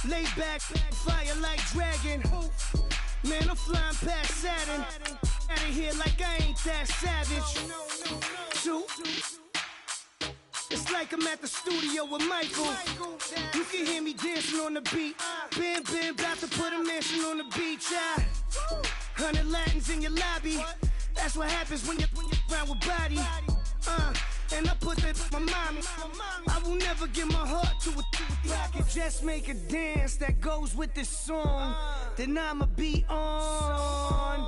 Lay back, fire like dragon. Man, I'm flying past Saturn. Out of here like I ain't that savage. Two. It's like I'm at the studio with Michael. You can hear me dancing on the beat. Bam, about to put a mansion on the beach. 100 Latins in your lobby. That's what happens when you're around with body. And I put that my mommy. I will never give my heart to a I can just make a dance that goes with this song. Then I'ma be on.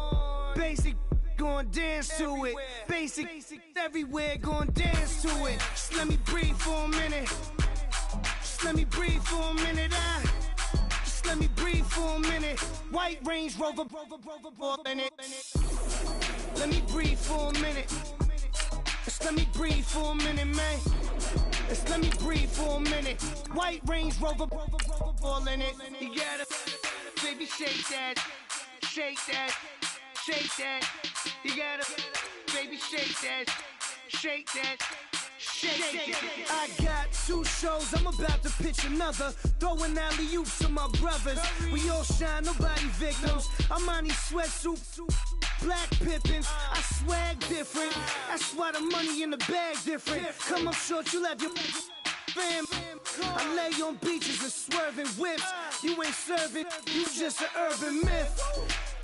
Basic, gon' dance to it. Basic, everywhere, gon' dance to it. Just let me breathe for a minute. Just let me breathe for a minute. Just let me breathe for a minute. White Range Rover, in it. Let me breathe for a minute. Just let me breathe for a minute, man. Just let me breathe for a minute. White Range Rover, all in it. You gotta, baby, shake that, shake that, shake that. You gotta, baby, shake that, shake that. Shake. I got 2 shows, I'm about to pitch another. Throwing alley-oops to my brothers. We all shine, nobody victims. I'm on these sweatsuits, black pippins. I swag different. That's why the money in the bag different. Come up short, you'll have your fam. I lay on beaches and swerving whips. You ain't serving, you just an urban myth.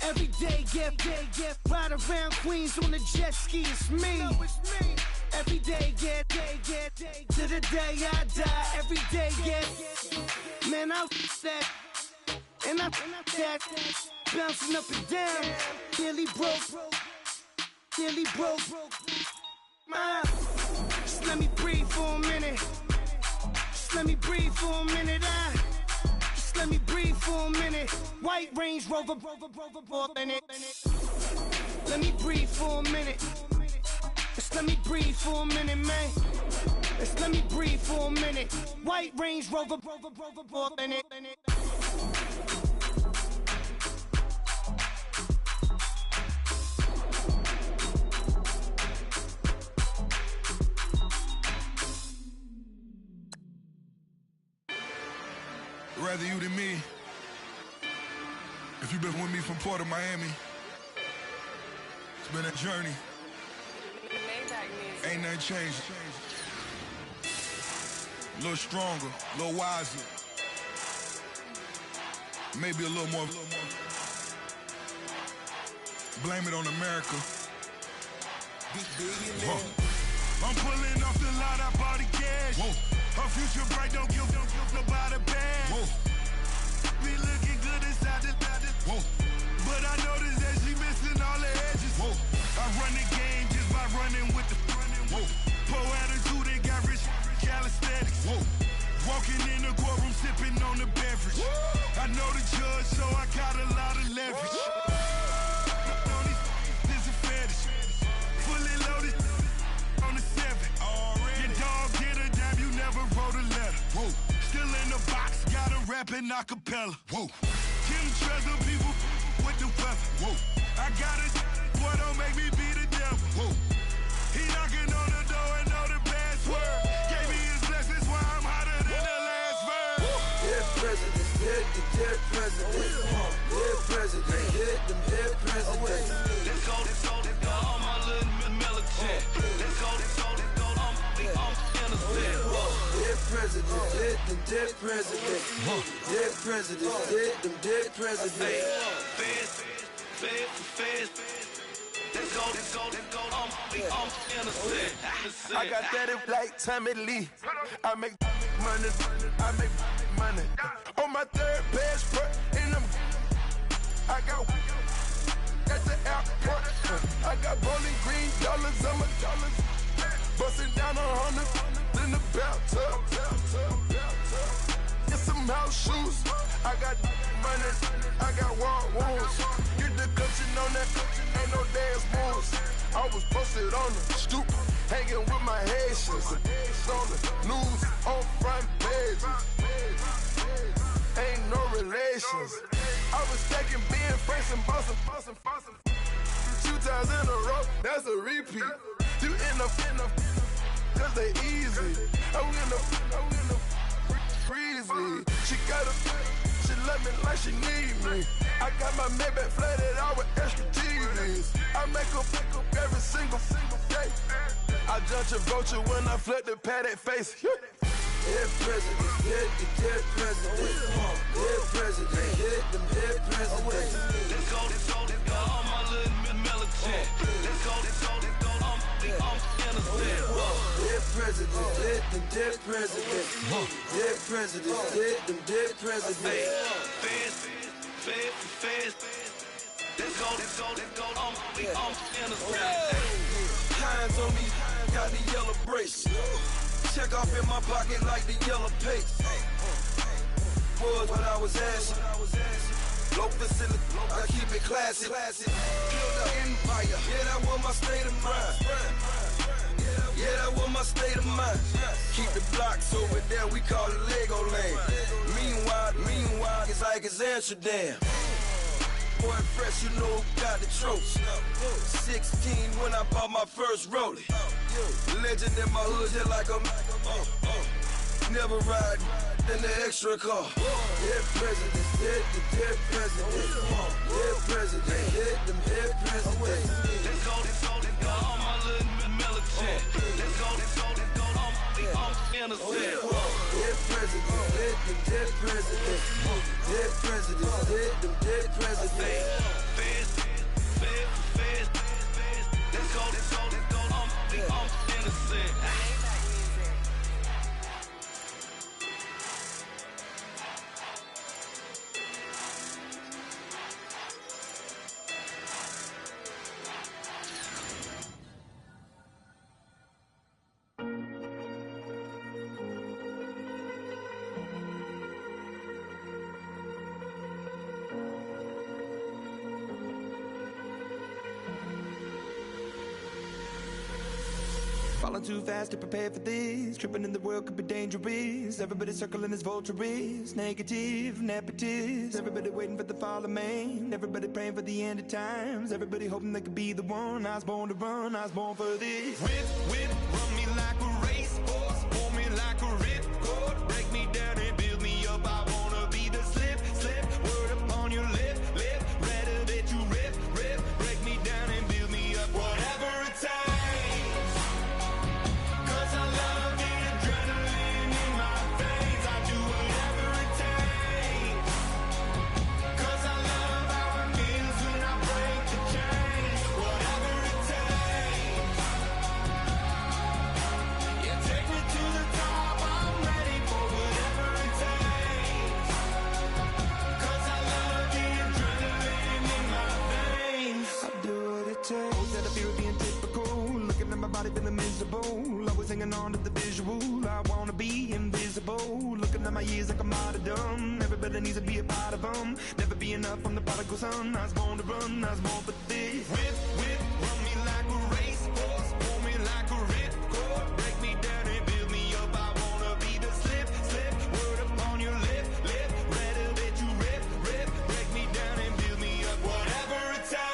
Every day, get ride around Queens on a jet ski. It's me. Every day, get to the day I die. Every day, get man, I that and I that bouncing up and down. Nearly broke. Just let me breathe for a minute. Just let me breathe for a minute. Just let me breathe for a minute. White Range Rover, in it. Let me breathe for a minute. Just let me breathe for a minute, man. Just let me breathe for a minute. White Range Rover, in it. Rather you than me. If you've been with me from Port of Miami, it's been a journey. Ain't nothing changed. A little stronger, a little wiser. Maybe a little more. Blame it on America. I'm pulling off the lot, I bought the cash. Whoa. Her future bright, don't give nobody bad. Whoa. Be looking good inside the whoa. But I noticed that she missing all the edges. Whoa. I run the game just by running with the whoa. Poor attitude, they got rich calisthenics. Whoa. Walking in the courtroom, sipping on the beverage. Whoa. I know the judge, so I got a lot of leverage. This is fetish. Fully loaded on the 7. Your dog get a dime, you never wrote a letter. Whoa. Still in the box, gotta rap in acapella. Whoa. Kim treasure people with the weapon. Whoa. I got it, boy, don't make me be the devil. Whoa. He knocking on the door and know the password. Gave me his blessings, why I'm hotter than the last verse. Dead presidents, dead presidents. Dead presidents, dead presidents. Let's go, all my little militant. Let's go, I'm innocent. Dead presidents, dead presidents. Dead presidents, dead presidents. Feds. Let's go, I'm innocent. I got that in like Tommy Lee. I make money. On my third passport, and I got at the airport. I got bowling green dollars on my dollars. Busting down 100 in the bathtub. Get some house shoes. I got money. I got war wounds. Get the coaching on that. Ain't no dance moves. I was posted on the stoop, hanging with my Haitians. On the news, on front pages. Ain't no relations. I was stacking being Franks and Boston. 2 times in a row, that's a repeat. You end up, cause they easy. I'm in the freezy. She got a love me like she need me. I got my Maybach flooded out with extra TVs. I make her pick up every single day. I judge a vulture when I flip the Paddock face. Dead president, dead president. Dead president, hit them dead president. Let's go, all my little militant. Let's go, I'm innocent. Dead president, dead president. Dead president, dead president. Fast. Let's go, I'm innocent. Hands on me, got the yellow brace. Check off in my pocket like the yellow paste. Was what I was asking. Low facility, I keep it classy. Build an empire, yeah, that was my state of mind. Yeah, that was my state of mind. Keep the blocks over there, we call it Lego Land. Meanwhile, it's like it's Amsterdam. Boy, fresh, you know who got the tropes. 16 when I bought my first rollie. Legend in my hood, just like a never ride in the extra car. Dead president, dead president. Dead president, hit them dead president. Let's go, all my little militant. Let's go, I'm innocent. Dead president, dead president. Dead president, dead president. Fast. Let's go, I'm innocent. Falling too fast to prepare for this. Tripping in the world could be dangerous. Everybody circling as vultures. Negative, nepotist. Everybody waiting for the fall of man. Everybody praying for the end of times. Everybody hoping they could be the one. I was born to run, I was born for this. Whip, run me like a racehorse. Pull me like a ripcord. Break me down and build me up. I wanna be the slip. Word upon your lip. Rather that you rip. Break me down and build me up. Whatever it takes. Feeling miserable, always hanging on to the visual. I wanna be invisible, looking at my years like I'm martyrdom. Everybody needs to be a part of them. Never be enough from the prodigal son. I was born to run, I was born for this. Whip, run me like a racehorse. Pull me like a ripcord. Break me down and build me up. I wanna be the slip. Word upon your lip. Rather that you rip. Break me down and build me up. Whatever it takes.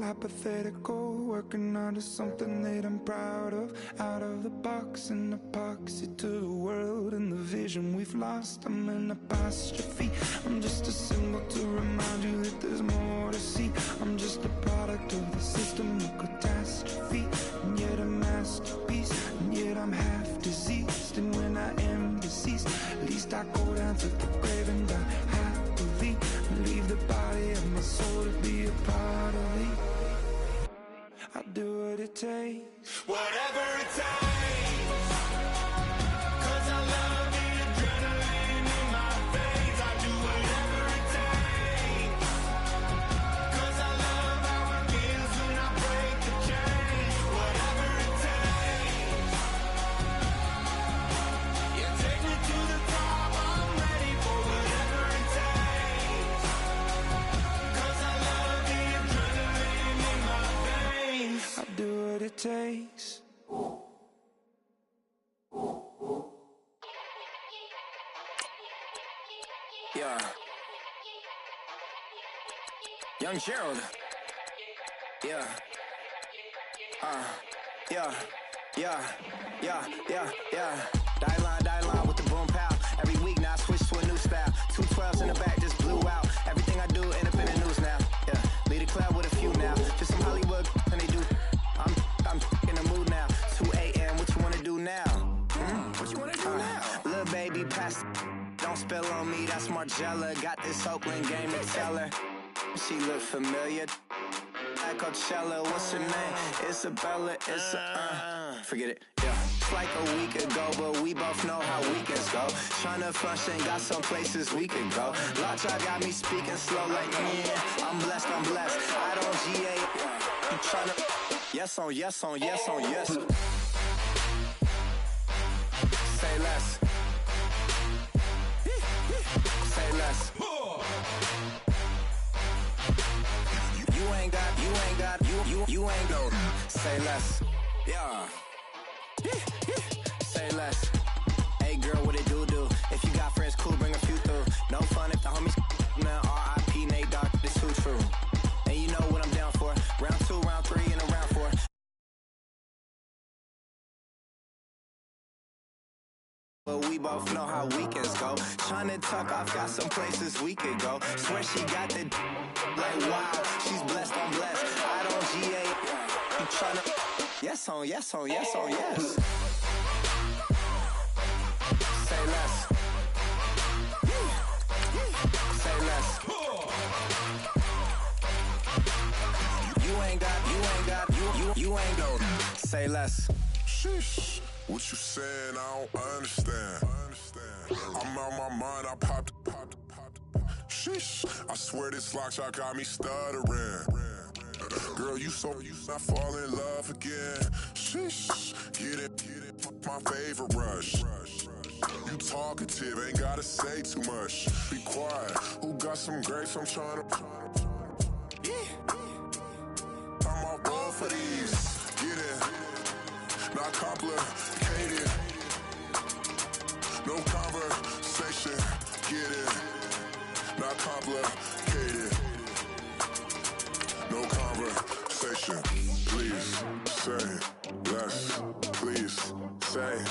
Hypothetical, working out of something that I'm proud of. Out of the box, an epoxy to the world and the vision we've lost. I'm an apostrophe. I'm just a symbol to remind you that there's more to see. I'm just a product of the system of catastrophe, and yet a masterpiece. And yet I'm half diseased, and when I am deceased, at least I go down to the grave and die happily, and leave the body of my soul to be a part of me. I'll do what it takes. Whatever it takes. 'Cause I love the adrenaline in my veins. I do whatever it takes. 'Cause I love how it feels when I break the chains. Whatever it takes. Yeah, take me to the top. Yeah. Young Gerald. Yeah. Yeah. Die line with the boom pow. Every week now I switch to a new style. 212s in the back just blew out. Everything I do end up in the news now. Yeah. Lead a club with a few now. Just some Hollywood and they do. I'm in the mood now. 2 a.m. What you wanna do now? What you wanna do now? Little baby pass. Don't spill on me. That's Margella. Got this Oakland game to tell her. She look familiar. At Coachella, what's her name? Isabella, forget it, yeah. It's like a week ago, but we both know how weekends go. Tryna function, got some places we could go. Logic got me speaking slow like, I'm blessed. I don't GA, you tryna, yes on yes. Say less. Say less. You ain't gon' say less. Yeah. Say less. Hey girl, what it do? If you got friends, cool, bring a few through. No fun if the homies, man. R.I.P. Nate Dogg, this too true. And you know what I'm down for. Round 2, round 3, and a round 4. But we both know how weekends go. Tryna tuck off, got some places we could go. Swear she got the like wow, she's blessed, I'm blessed. I don't GA. You tryna yes on yes. Say less. Say less. You ain't gon' say less. Sheesh. What you saying, I don't understand. I'm out my mind, I popped. Sheesh, I swear this lock shot got me stuttering. Girl, you not fall in love again. Sheesh, get it, my favorite rush. You talkative, ain't gotta say too much. Be quiet, who got some grapes, I'm tryna. I'm all ball for these, get it. Not complicated. No conversation. Get it. Not complicated. No conversation. Please say less. Please say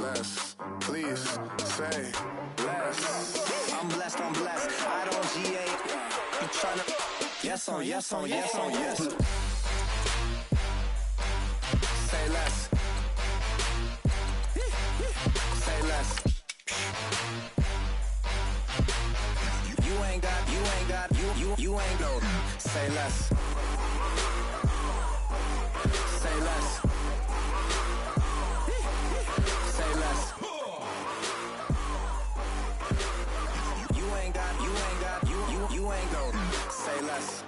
less. Please say less. I'm blessed. I don't GA. You tryna yes on. Say less. Say less. You ain't gon' say less. Say less. Say less. You ain't gon' say less.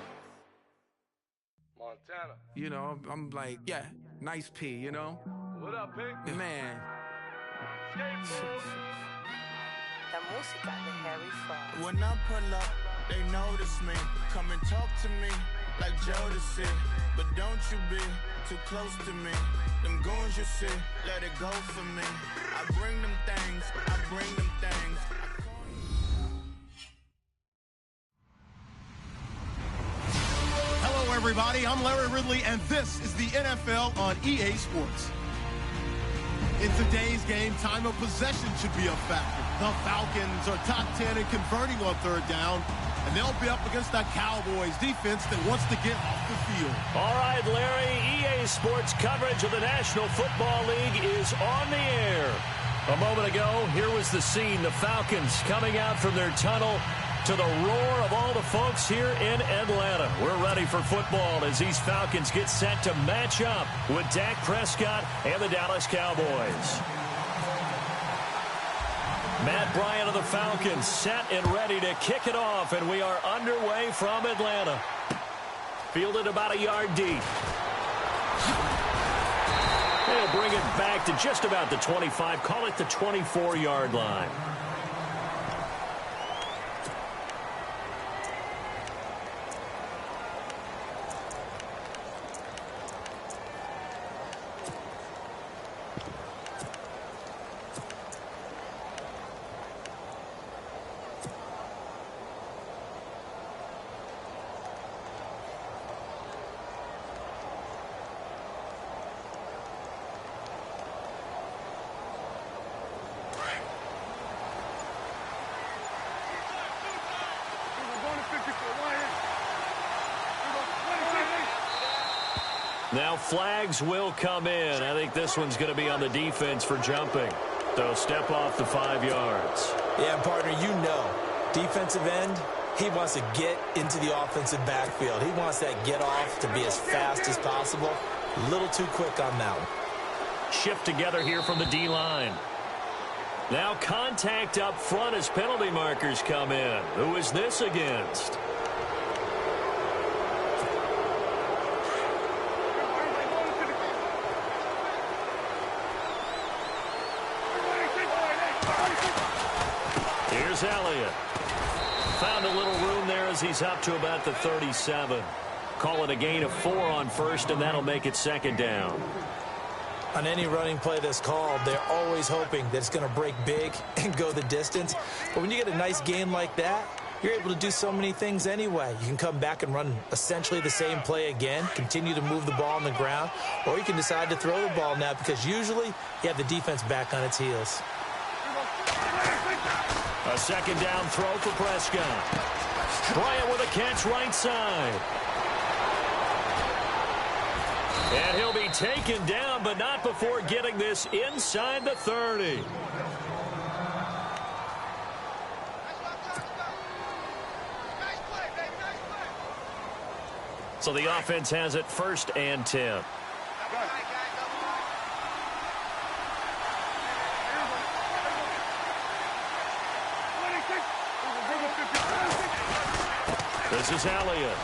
Montana. You know, I'm like, yeah, nice P, you know? What up, Pink? Man. La música de Harry Fraud. When I pull up, they notice me. Come and talk to me like Jodeci. But don't you be too close to me. Them goons you see, let it go for me. I bring them things. Hello, everybody. I'm Larry Ridley, and this is the NFL on EA Sports. In today's game, time of possession should be a factor. The Falcons are top 10 in converting on third down, and they'll be up against the Cowboys defense that wants to get off the field. All right, Larry, EA Sports coverage of the National Football League is on the air. A moment ago, here was the scene. The Falcons coming out from their tunnel to the roar of all the folks here in Atlanta. We're ready for football as these Falcons get set to match up with Dak Prescott and the Dallas Cowboys. Matt Bryant of the Falcons set and ready to kick it off, and we are underway from Atlanta. Fielded about a yard deep. They'll bring it back to just about the 25, call it the 24-yard line. Now flags will come in. I think this one's going to be on the defense for jumping. So step off the 5 yards. Yeah, partner, you know, defensive end, he wants to get into the offensive backfield. He wants that get off to be as fast as possible. A little too quick on that one. Shift together here from the D-line. Now contact up front as penalty markers come in. Who is this against? Here's Elliott. Found a little room there as he's up to about the 37. Call it a gain of 4 on first, and that'll make it second down. On any running play that's called, they're always hoping that it's going to break big and go the distance. But when you get a nice gain like that, you're able to do so many things anyway. You can come back and run essentially the same play again, continue to move the ball on the ground, or you can decide to throw the ball now because usually you have the defense back on its heels. A second down throw for Prescott. Bryant with a catch right side. And he'll be taken down, but not before getting this inside the 30. So the offense has it 1st and 10. This is Elliott.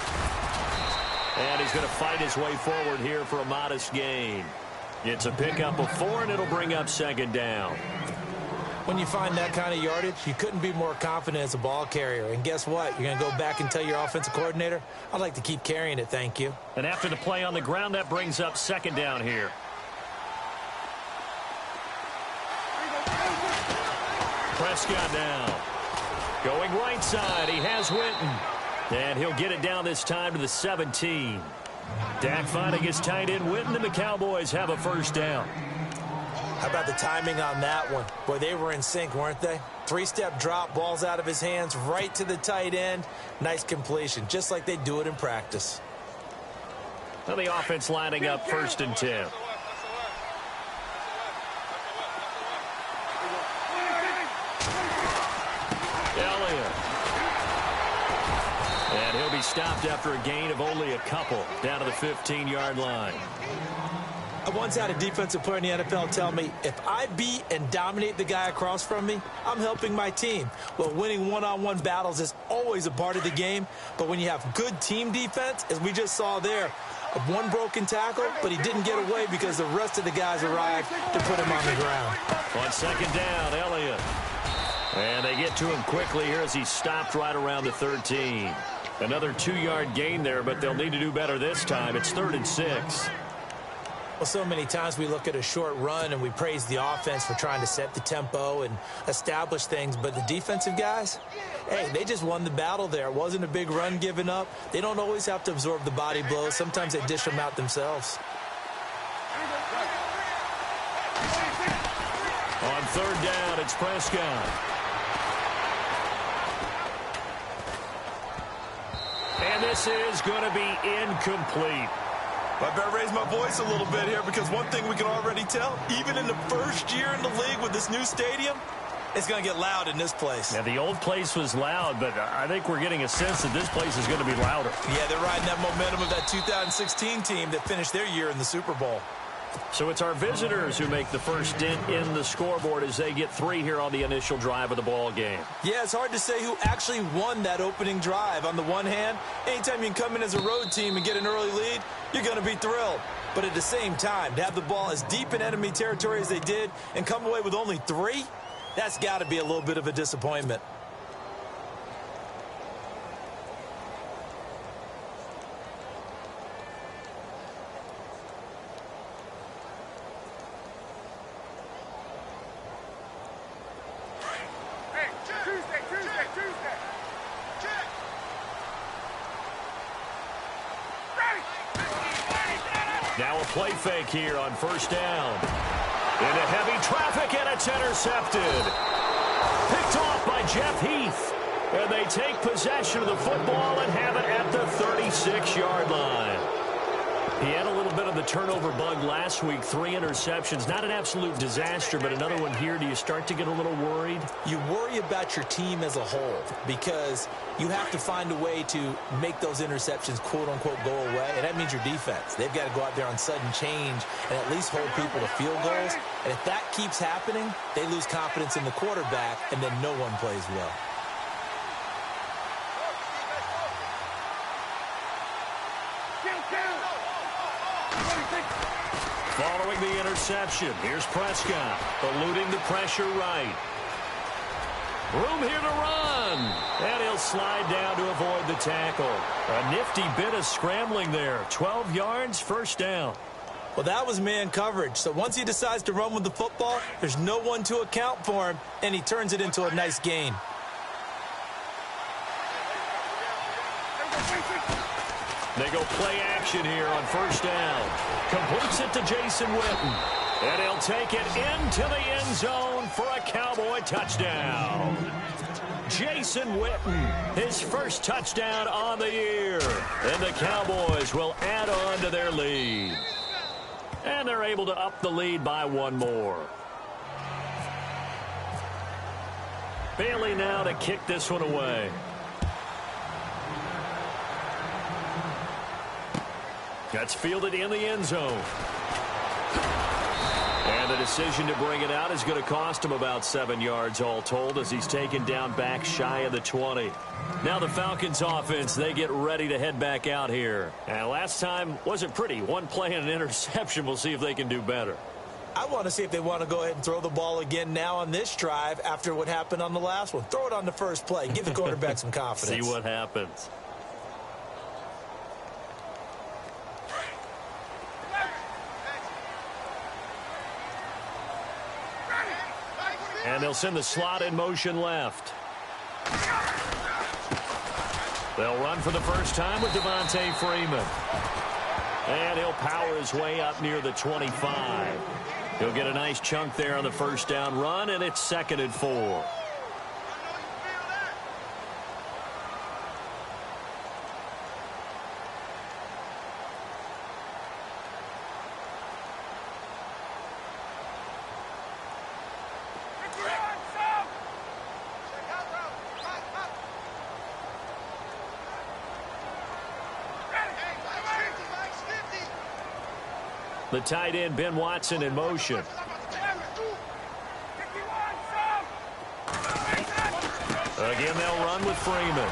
And he's going to fight his way forward here for a modest gain. It's a pickup of 4, and it'll bring up second down. When you find that kind of yardage, you couldn't be more confident as a ball carrier. And guess what? You're going to go back and tell your offensive coordinator, I'd like to keep carrying it, thank you. And after the play on the ground, that brings up second down here. Prescott now. Going right side, he has Witten. And he'll get it down this time to the 17. Dak finding his tight end Witten, and the Cowboys have a first down. How about the timing on that one? Boy, they were in sync, weren't they? 3-step drop, balls out of his hands, right to the tight end. Nice completion, just like they do it in practice. Now the offense lining up 1st and 10. Elliott. And he'll be stopped after a gain of only a couple, down to the 15-yard line. I once had a defensive player in the NFL tell me, if I beat and dominate the guy across from me, I'm helping my team. Well, winning one-on-one battles is always a part of the game, but when you have good team defense, as we just saw there, one broken tackle, but he didn't get away because the rest of the guys arrived to put him on the ground. On second down, Elliott. And they get to him quickly here as he's stopped right around the 13. Another 2-yard gain there, but they'll need to do better this time. It's 3rd and 6. Well, so many times we look at a short run and we praise the offense for trying to set the tempo and establish things, but the defensive guys, hey, they just won the battle there. It wasn't a big run given up. They don't always have to absorb the body blows. Sometimes they dish them out themselves. On 3rd down, it's Prescott. And this is going to be incomplete. I better raise my voice a little bit here because one thing we can already tell, even in the first year in the league with this new stadium, it's going to get loud in this place. Yeah, the old place was loud, but I think we're getting a sense that this place is going to be louder. Yeah, they're riding that momentum of that 2016 team that finished their year in the Super Bowl. So it's our visitors who make the first dent in the scoreboard as they get 3 here on the initial drive of the ball game. Yeah, it's hard to say who actually won that opening drive. On the one hand, anytime you can come in as a road team and get an early lead, you're going to be thrilled. But at the same time, to have the ball as deep in enemy territory as they did and come away with only 3, that's got to be a little bit of a disappointment. Now a play fake here on 1st down. Into heavy traffic, and it's intercepted. Picked off by Jeff Heath. And they take possession of the football and have it at the 36-yard line. He had a little bit of the turnover bug last week, 3 interceptions. Not an absolute disaster, but another one here. Do you start to get a little worried? You worry about your team as a whole because you have to find a way to make those interceptions, quote-unquote, go away, and that means your defense. They've got to go out there on sudden change and at least hold people to field goals. And if that keeps happening, they lose confidence in the quarterback, and then no one plays well. Following the interception, here's Prescott, eluding the pressure right. Room here to run, and he'll slide down to avoid the tackle. A nifty bit of scrambling there. 12 yards, first down. Well, that was man coverage. So once he decides to run with the football, there's no one to account for him, and he turns it into a nice gain. They go play action here on first down. Completes it to Jason Witten. And he'll take it into the end zone for a Cowboy touchdown. Jason Witten, his first touchdown on the year. And the Cowboys will add on to their lead. And they're able to up the lead by one more. Bailey now to kick this one away. That's fielded in the end zone. And the decision to bring it out is going to cost him about 7 yards all told as he's taken down back shy of the 20. Now the Falcons offense, they get ready to head back out here. And last time wasn't pretty. One play and an interception. We'll see if they can do better. I want to see if they want to go ahead and throw the ball again now on this drive after what happened on the last one. Throw it on the first play. Give the quarterback some confidence. See what happens. And they'll send the slot in motion left. They'll run for the first time with Devontae Freeman. And he'll power his way up near the 25. He'll get a nice chunk there on the first down run, and it's 2nd and 4. The tight end, Ben Watson, in motion. Again, they'll run with Freeman.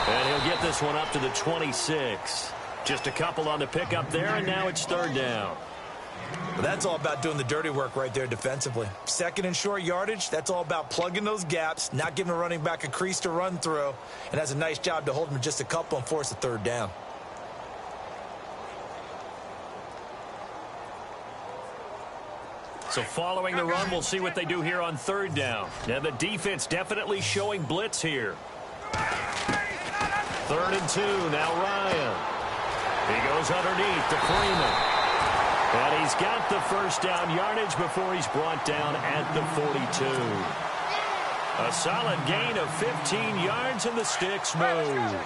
And he'll get this one up to the 26. Just a couple on the pickup there, and now it's 3rd down. Well, that's all about doing the dirty work right there defensively. 2nd and short yardage, that's all about plugging those gaps, not giving a running back a crease to run through, and that's a nice job to hold him just a couple and force a 3rd down. So following the run, we'll see what they do here on 3rd down. Now the defense definitely showing blitz here. 3rd and 2, now Ryan. He goes underneath to Freeman. And he's got the first down yardage before he's brought down at the 42. A solid gain of 15 yards, and the sticks move.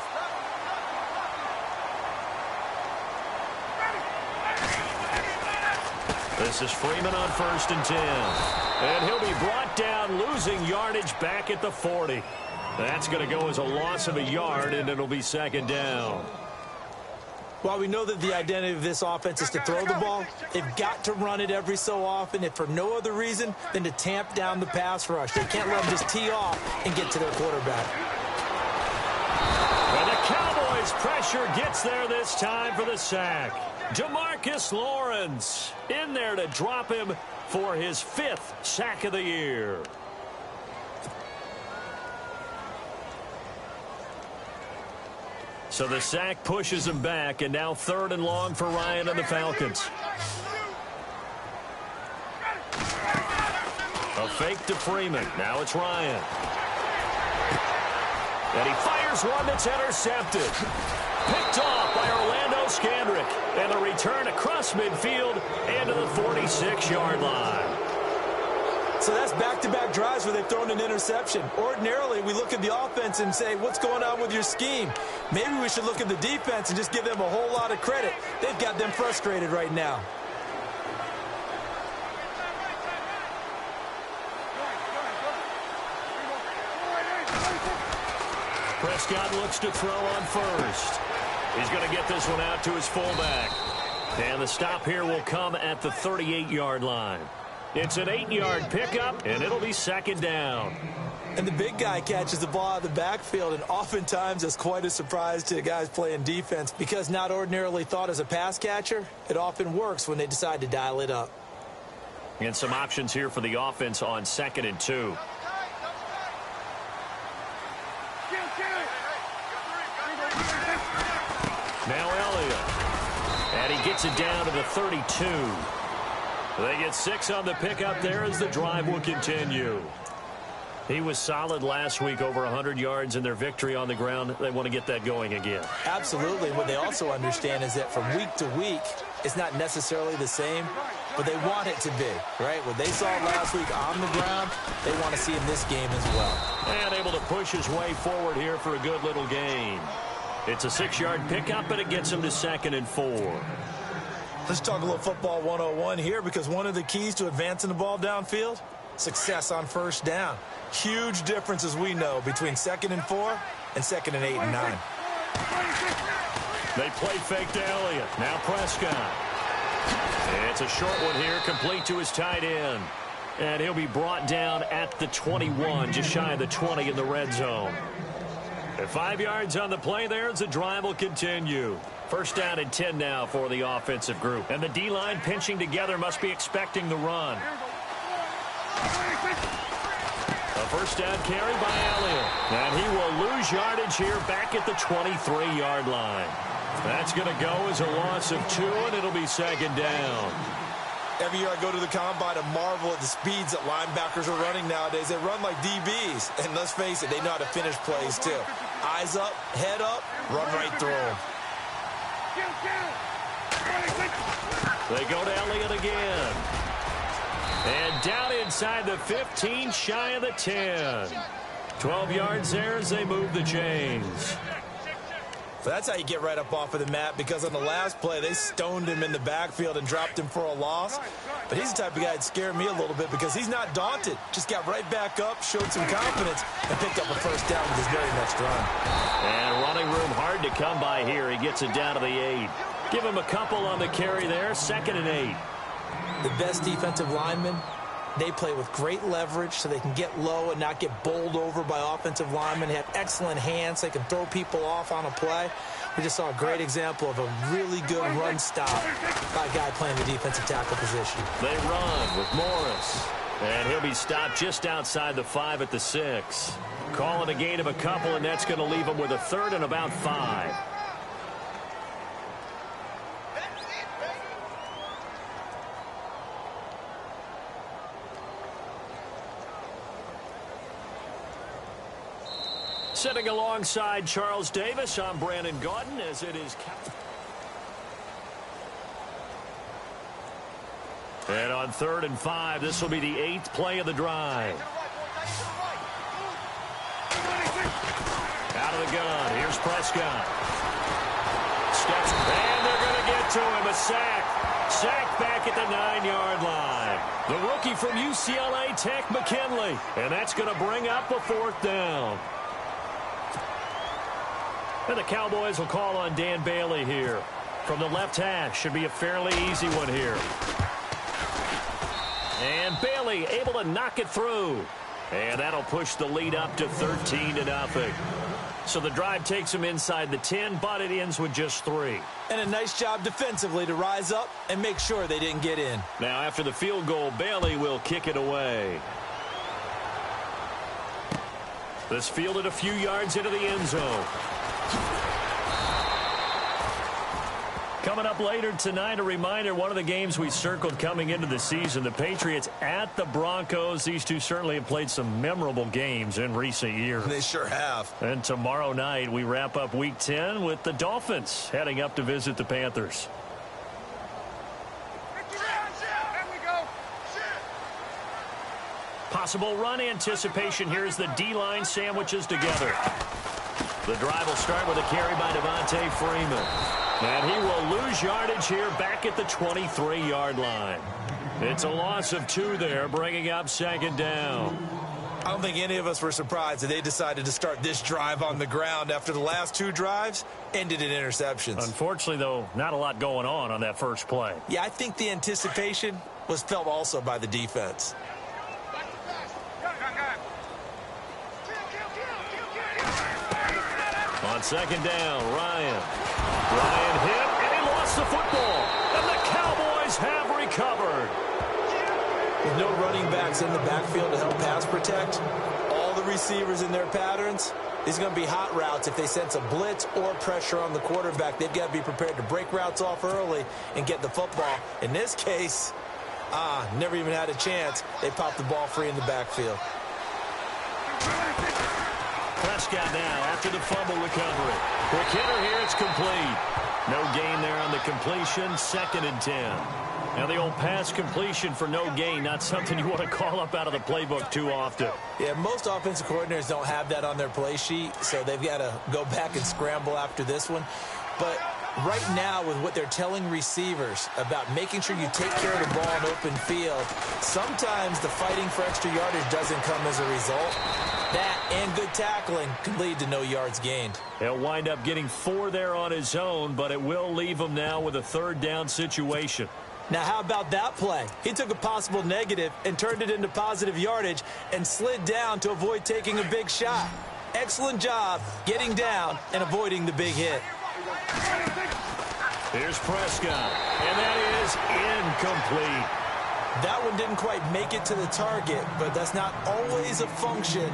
This is Freeman on 1st and 10. And he'll be brought down, losing yardage back at the 40. That's going to go as a loss of a yard, and it'll be 2nd down. While we know that the identity of this offense is to throw the ball, they've got to run it every so often, if for no other reason than to tamp down the pass rush. They can't let them just tee off and get to their quarterback. And the Cowboys' pressure gets there this time for the sack. Demarcus Lawrence in there to drop him for his 5th sack of the year. So the sack pushes him back, and now 3rd and long for Ryan and the Falcons. A fake to Freeman. Now it's Ryan. And he fires one that's intercepted. Picked off by Orlando Scandrick. And a return across midfield and to the 46-yard line. So that's back-to-back drives where they've thrown an interception. Ordinarily, we look at the offense and say, what's going on with your scheme? Maybe we should look at the defense and just give them a whole lot of credit. They've got them frustrated right now. Prescott looks to throw on first. He's going to get this one out to his fullback. And the stop here will come at the 38-yard line. It's an 8-yard pickup, and it'll be second down. And the big guy catches the ball out of the backfield, and oftentimes it's quite a surprise to the guys playing defense because not ordinarily thought as a pass catcher, it often works when they decide to dial it up. And some options here for the offense on 2nd and 2. Now Elliott. And he gets it down to the 32. They get 6 on the pickup there as the drive will continue. He was solid last week, over 100 yards in their victory on the ground. They want to get that going again. Absolutely. What they also understand is that from week to week, it's not necessarily the same, but they want it to be, right? What they saw last week on the ground, they want to see in this game as well. And able to push his way forward here for a good little gain. It's a 6-yard pickup, and it gets him to 2nd and 4. Let's talk a little football 101 here, because one of the keys to advancing the ball downfield, success on first down. Huge difference, as we know, between 2nd and 4 and 2nd and 8 and 9. They play fake to Elliott. Now Prescott. It's a short one here, complete to his tight end. And he'll be brought down at the 21, just shy of the 20 in the red zone. And 5 yards on the play there as the drive will continue. First down and 10 now for the offensive group. And the D-line pinching together, must be expecting the run. A first down carry by Elliott. And he will lose yardage here back at the 23-yard line. That's going to go as a loss of 2, and it'll be 2nd down. Every year I go to the combine and marvel at the speeds that linebackers are running nowadays. They run like DBs. And let's face it, they know how to finish plays too. Eyes up, head up, run right through them. They go to Elliott again. And down inside the 15, shy of the 10. 12 yards there as they move the chains. So that's how you get right up off of the mat, because on the last play, they stoned him in the backfield and dropped him for a loss. But he's the type of guy that scared me a little bit because he's not daunted. Just got right back up, showed some confidence, and picked up a first down with his very next run. And running room hard to come by here. He gets it down to the 8. Give him a couple on the carry there, 2nd and 8. The best defensive linemen, they play with great leverage so they can get low and not get bowled over by offensive linemen. They have excellent hands. They can throw people off on a play. We just saw a great example of a really good run stop by a guy playing the defensive tackle position. They run with Morris. And he'll be stopped just outside the 5 at the 6. Calling a gain of a couple, and that's going to leave him with a 3rd and about 5. Sitting alongside Charles Davis, I'm Brandon Gaudin, as it is. And on 3rd and 5, this will be the 8th play of the drive. Out of the gun, here's Prescott. Steps, and they're going to get to him, a sack. Sack back at the 9-yard line. The rookie from UCLA Tech, McKinley. And that's going to bring up a 4th down. And the Cowboys will call on Dan Bailey here. From the left hash, should be a fairly easy one here. And Bailey able to knock it through. And that'll push the lead up to 13-0. So the drive takes them inside the 10, but it ends with just 3. And a nice job defensively to rise up and make sure they didn't get in. Now after the field goal, Bailey will kick it away. This fielded a few yards into the end zone. Coming up later tonight, a reminder, one of the games we circled coming into the season, the Patriots at the Broncos. These two certainly have played some memorable games in recent years. They sure have. And tomorrow night, we wrap up Week 10 with the Dolphins heading up to visit the Panthers. possible run anticipation here as the D-line sandwiches together. The drive will start with a carry by Devontae Freeman. And he will lose yardage here back at the 23-yard line. It's a loss of 2 there, bringing up second down. I don't think any of us were surprised that they decided to start this drive on the ground after the last 2 drives ended in interceptions. Unfortunately, though, not a lot going on that first play. Yeah, I think the anticipation was felt also by the defense. On second down, Ryan hit, and he lost the football. And the Cowboys have recovered. With no running backs in the backfield to help pass protect, all the receivers in their patterns, these are going to be hot routes. If they sense a blitz or pressure on the quarterback, they've got to be prepared to break routes off early and get the football. In this case, never even had a chance. They popped the ball free in the backfield. Prescott now after the fumble recovery. Quick hitter here, it's complete. No gain there on the completion, 2nd and 10. Now the old pass completion for no gain, not something you want to call up out of the playbook too often. Yeah, most offensive coordinators don't have that on their play sheet, so they've got to go back and scramble after this one. But right now, with what they're telling receivers about making sure you take care of the ball in open field, sometimes the fighting for extra yardage doesn't come as a result. That and good tackling can lead to no yards gained. He'll wind up getting 4 there on his own, but it will leave him now with a 3rd down situation. Now, how about that play? He took a possible negative and turned it into positive yardage and slid down to avoid taking a big shot. Excellent job getting down and avoiding the big hit. Here's Prescott, and that is incomplete. That one didn't quite make it to the target, but that's not always a function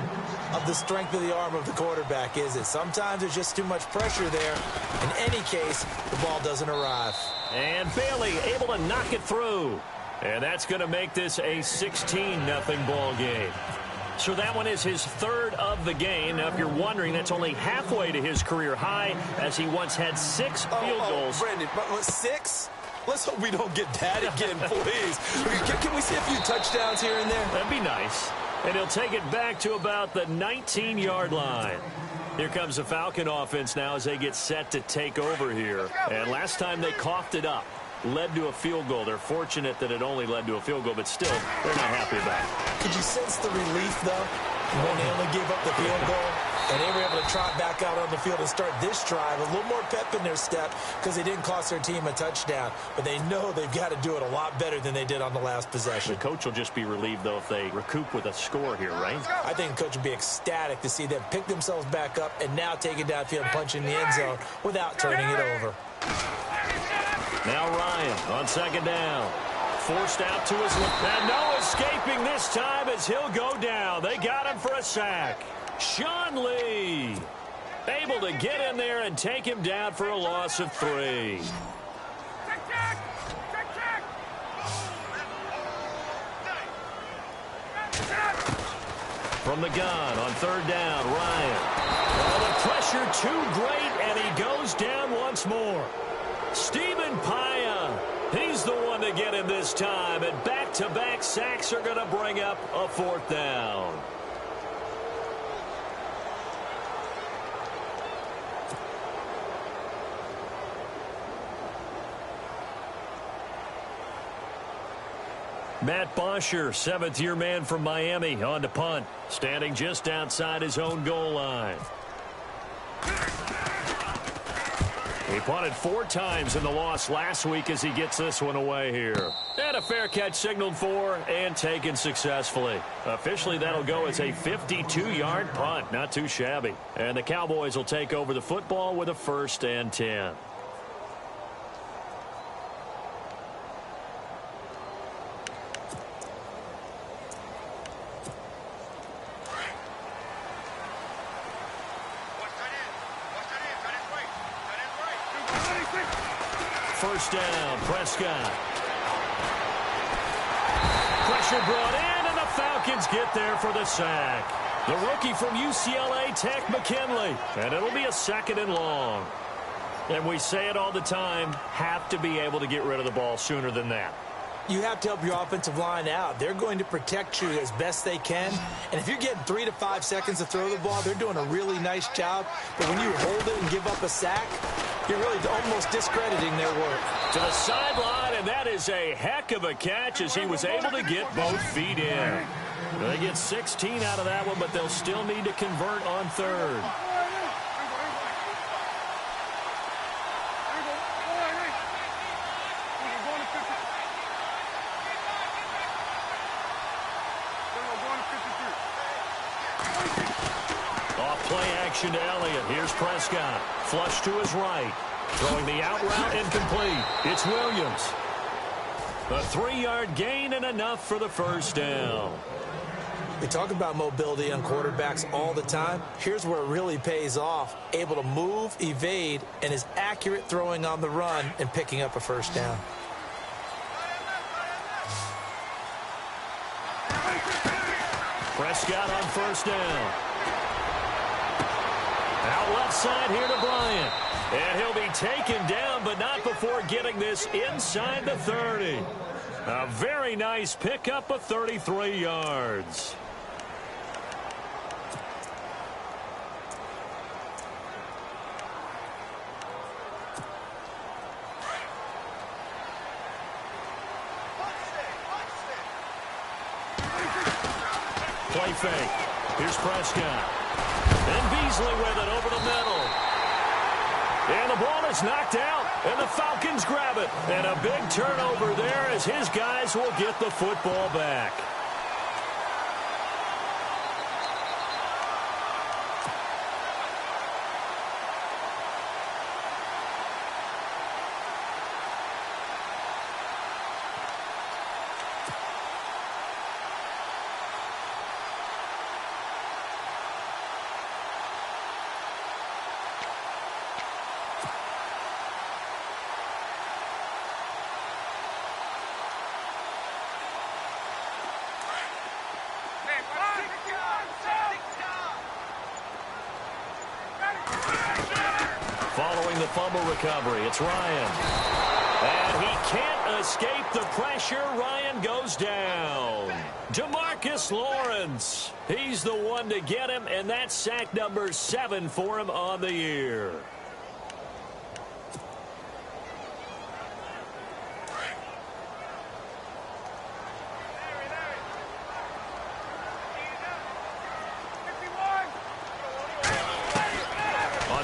of the strength of the arm of the quarterback, is it? Sometimes there's just too much pressure there. In any case, the ball doesn't arrive. And Bailey able to knock it through. And that's going to make this a 16-0 ball game. So that one is his 3rd of the game. Now, if you're wondering, that's only halfway to his career high, as he once had 6 field goals. Brandon, 6? Let's hope we don't get that again, please. Can we see a few touchdowns here and there? That'd be nice. And he'll take it back to about the 19-yard line. Here comes the Falcon offense now as they get set to take over here. And last time they coughed it up, led to a field goal. They're fortunate that it only led to a field goal, but still, they're not happy about it. Could you sense the relief, though, when they only gave up the field goal? And they were able to trot back out on the field and start this drive. A little more pep in their step because they didn't cost their team a touchdown. But they know they've got to do it a lot better than they did on the last possession. The coach will just be relieved, though, if they recoup with a score here, right? I think the coach will be ecstatic to see them pick themselves back up and now take it downfield and punch in the end zone without turning it over. Now Ryan on second down. Forced out to his left. And no escaping this time as he'll go down. They got him for a sack. Sean Lee able to get in there and take him down for a loss of 3. From the gun on 3rd down, Ryan. Oh, the pressure too great, and he goes down once more. Stephen Paya, he's the one to get him this time, and back-to-back sacks are going to bring up a 4th down. Matt Bosher, 7th-year man from Miami, on to punt, standing just outside his own goal line. He punted 4 times in the loss last week as he gets this one away here. And a fair catch signaled for and taken successfully. Officially, that'll go as a 52-yard punt. Not too shabby. And the Cowboys will take over the football with a 1st and 10. First down, Prescott. Pressure brought in, and the Falcons get there for the sack. The rookie from UCLA, Tech McKinley. And it'll be a 2nd and long. And we say it all the time, have to be able to get rid of the ball sooner than that. you have to help your offensive line out. They're going to protect you as best they can. And if you're getting 3 to 5 seconds to throw the ball, they're doing a really nice job. But when you hold it and give up a sack, you're really almost discrediting their work. To the sideline, and that is a heck of a catch as he was able to get both feet in. They get 16 out of that one, but they'll still need to convert on third. Play action to Elliott. Here's Prescott. Flush to his right. Throwing the out route incomplete. It's Williams. A 3-yard gain and enough for the first down. We talk about mobility on quarterbacks all the time. Here's where it really pays off. Able to move, evade, and is accurate throwing on the run and picking up a first down. Prescott on first down. Out left side here to Bryant. And he'll be taken down, but not before getting this inside the 30. A very nice pickup of 33 yards. Play fake. Here's Prescott. And Beasley with it over the middle. And the ball is knocked out, and the Falcons grab it. And a big turnover there as his guys will get the football back. Following the fumble recovery, it's Ryan. And he can't escape the pressure. Ryan goes down. DeMarcus Lawrence. He's the one to get him, and that's sack number 7 for him on the year.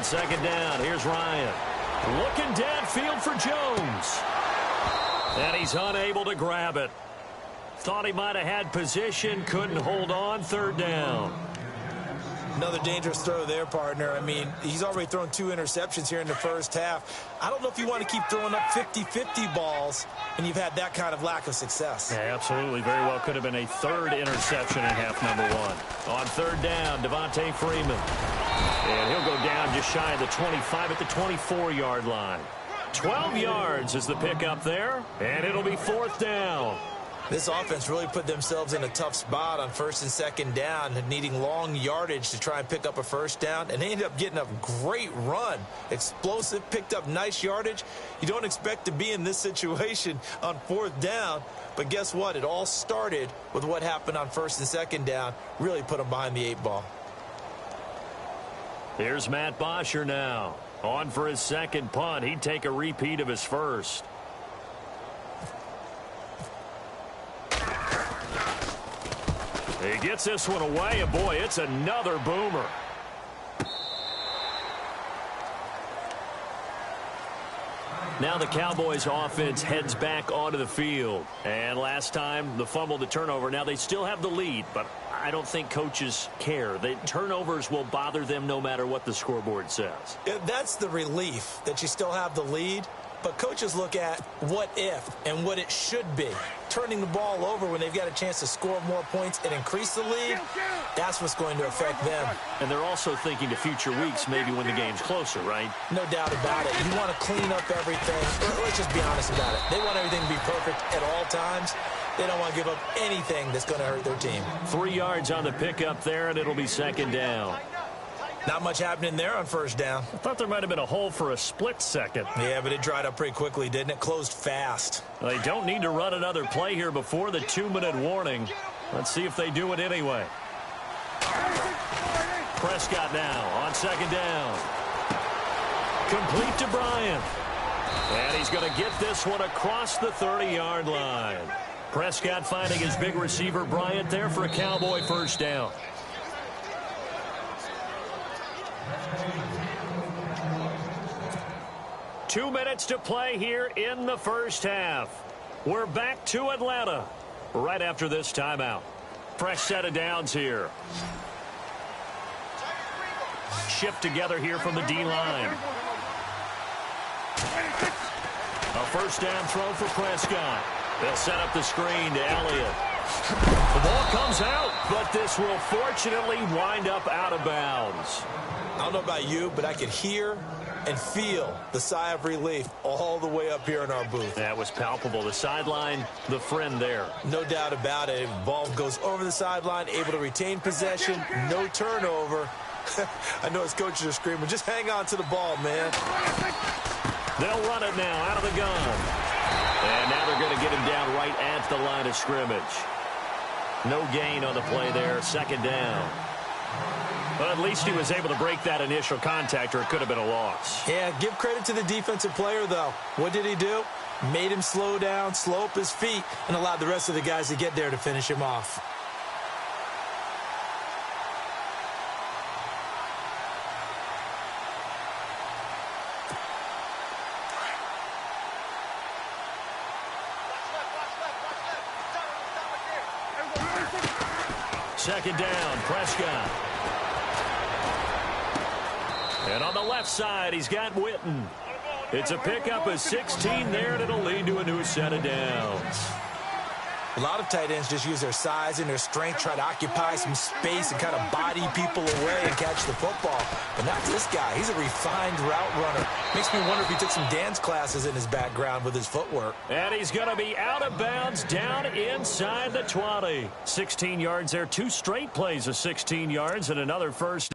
Second down, here's Ryan. Looking downfield for Jones. And he's unable to grab it. Thought he might have had position, couldn't hold on, third down. Another dangerous throw there, partner. I mean, he's already thrown 2 interceptions here in the first half. I don't know if you want to keep throwing up 50-50 balls and you've had that kind of lack of success. Yeah, absolutely. Very well could have been a 3rd interception in half number 1. On third down, Devontae Freeman. And he'll go down just shy of the 25 at the 24-yard line. 12 yards is the pickup there, and it'll be 4th down. This offense really put themselves in a tough spot on 1st and 2nd down, needing long yardage to try and pick up a first down, and they ended up getting a great run. Explosive, picked up nice yardage. You don't expect to be in this situation on 4th down, but guess what? It all started with what happened on 1st and 2nd down. Really put them behind the 8 ball. Here's Matt Bosher now. On for his 2nd punt. He'd take a repeat of his first. He gets this one away, and boy, it's another boomer. Now the Cowboys offense heads back onto the field. And last time, the fumble, the turnover. Now they still have the lead, but I don't think coaches care. The turnovers will bother them no matter what the scoreboard says. That's the relief, that you still have the lead. But coaches look at what if and what it should be. Turning the ball over when they've got a chance to score more points and increase the lead, that's what's going to affect them. And they're also thinking to future weeks, maybe when the game's closer, right? No doubt about it. You want to clean up everything. Let's just be honest about it. They want everything to be perfect at all times. They don't want to give up anything that's going to hurt their team. 3 yards on the pickup there, and it'll be 2nd down. Not much happening there on first down. I thought there might have been a hole for a split second. Yeah, but it dried up pretty quickly, didn't it? Closed fast. They don't need to run another play here before the 2-minute warning. Let's see if they do it anyway. Prescott now on second down. Complete to Bryant. And he's going to get this one across the 30-yard line. Prescott finding his big receiver Bryant there for a Cowboy first down. Two minutes to play here in the first half. We're back to Atlanta right after this timeout. Fresh set of downs here. Shift together here from the D-line. A first down throw for Prescott. They'll set up the screen to Elliott. The ball comes out, but this will fortunately wind up out of bounds. I don't know about you, but I could hear and feel the sigh of relief all the way up here in our booth. That was palpable. The sideline, the friend there. No doubt about it. Ball goes over the sideline, able to retain possession, no turnover. I know his coaches are screaming, just hang on to the ball, man. They'll run it now out of the gun. And now they're going to get him down right at the line of scrimmage. No gain on the play there, second down. But at least he was able to break that initial contact, or it could have been a loss. Yeah, give credit to the defensive player, though. What did he do? Made him slow down, slow up his feet, and allowed the rest of the guys to get there to finish him off. Second down, Prescott. And on the left side, he's got Witten. It's a pickup of 16 there, and it'll lead to a new set of downs. A lot of tight ends just use their size and their strength, try to occupy some space and kind of body people away and catch the football. But not this guy. He's a refined route runner. Makes me wonder if he took some dance classes in his background with his footwork. And he's going to be out of bounds down inside the 20. 16 yards there. Two straight plays of 16 yards and another first.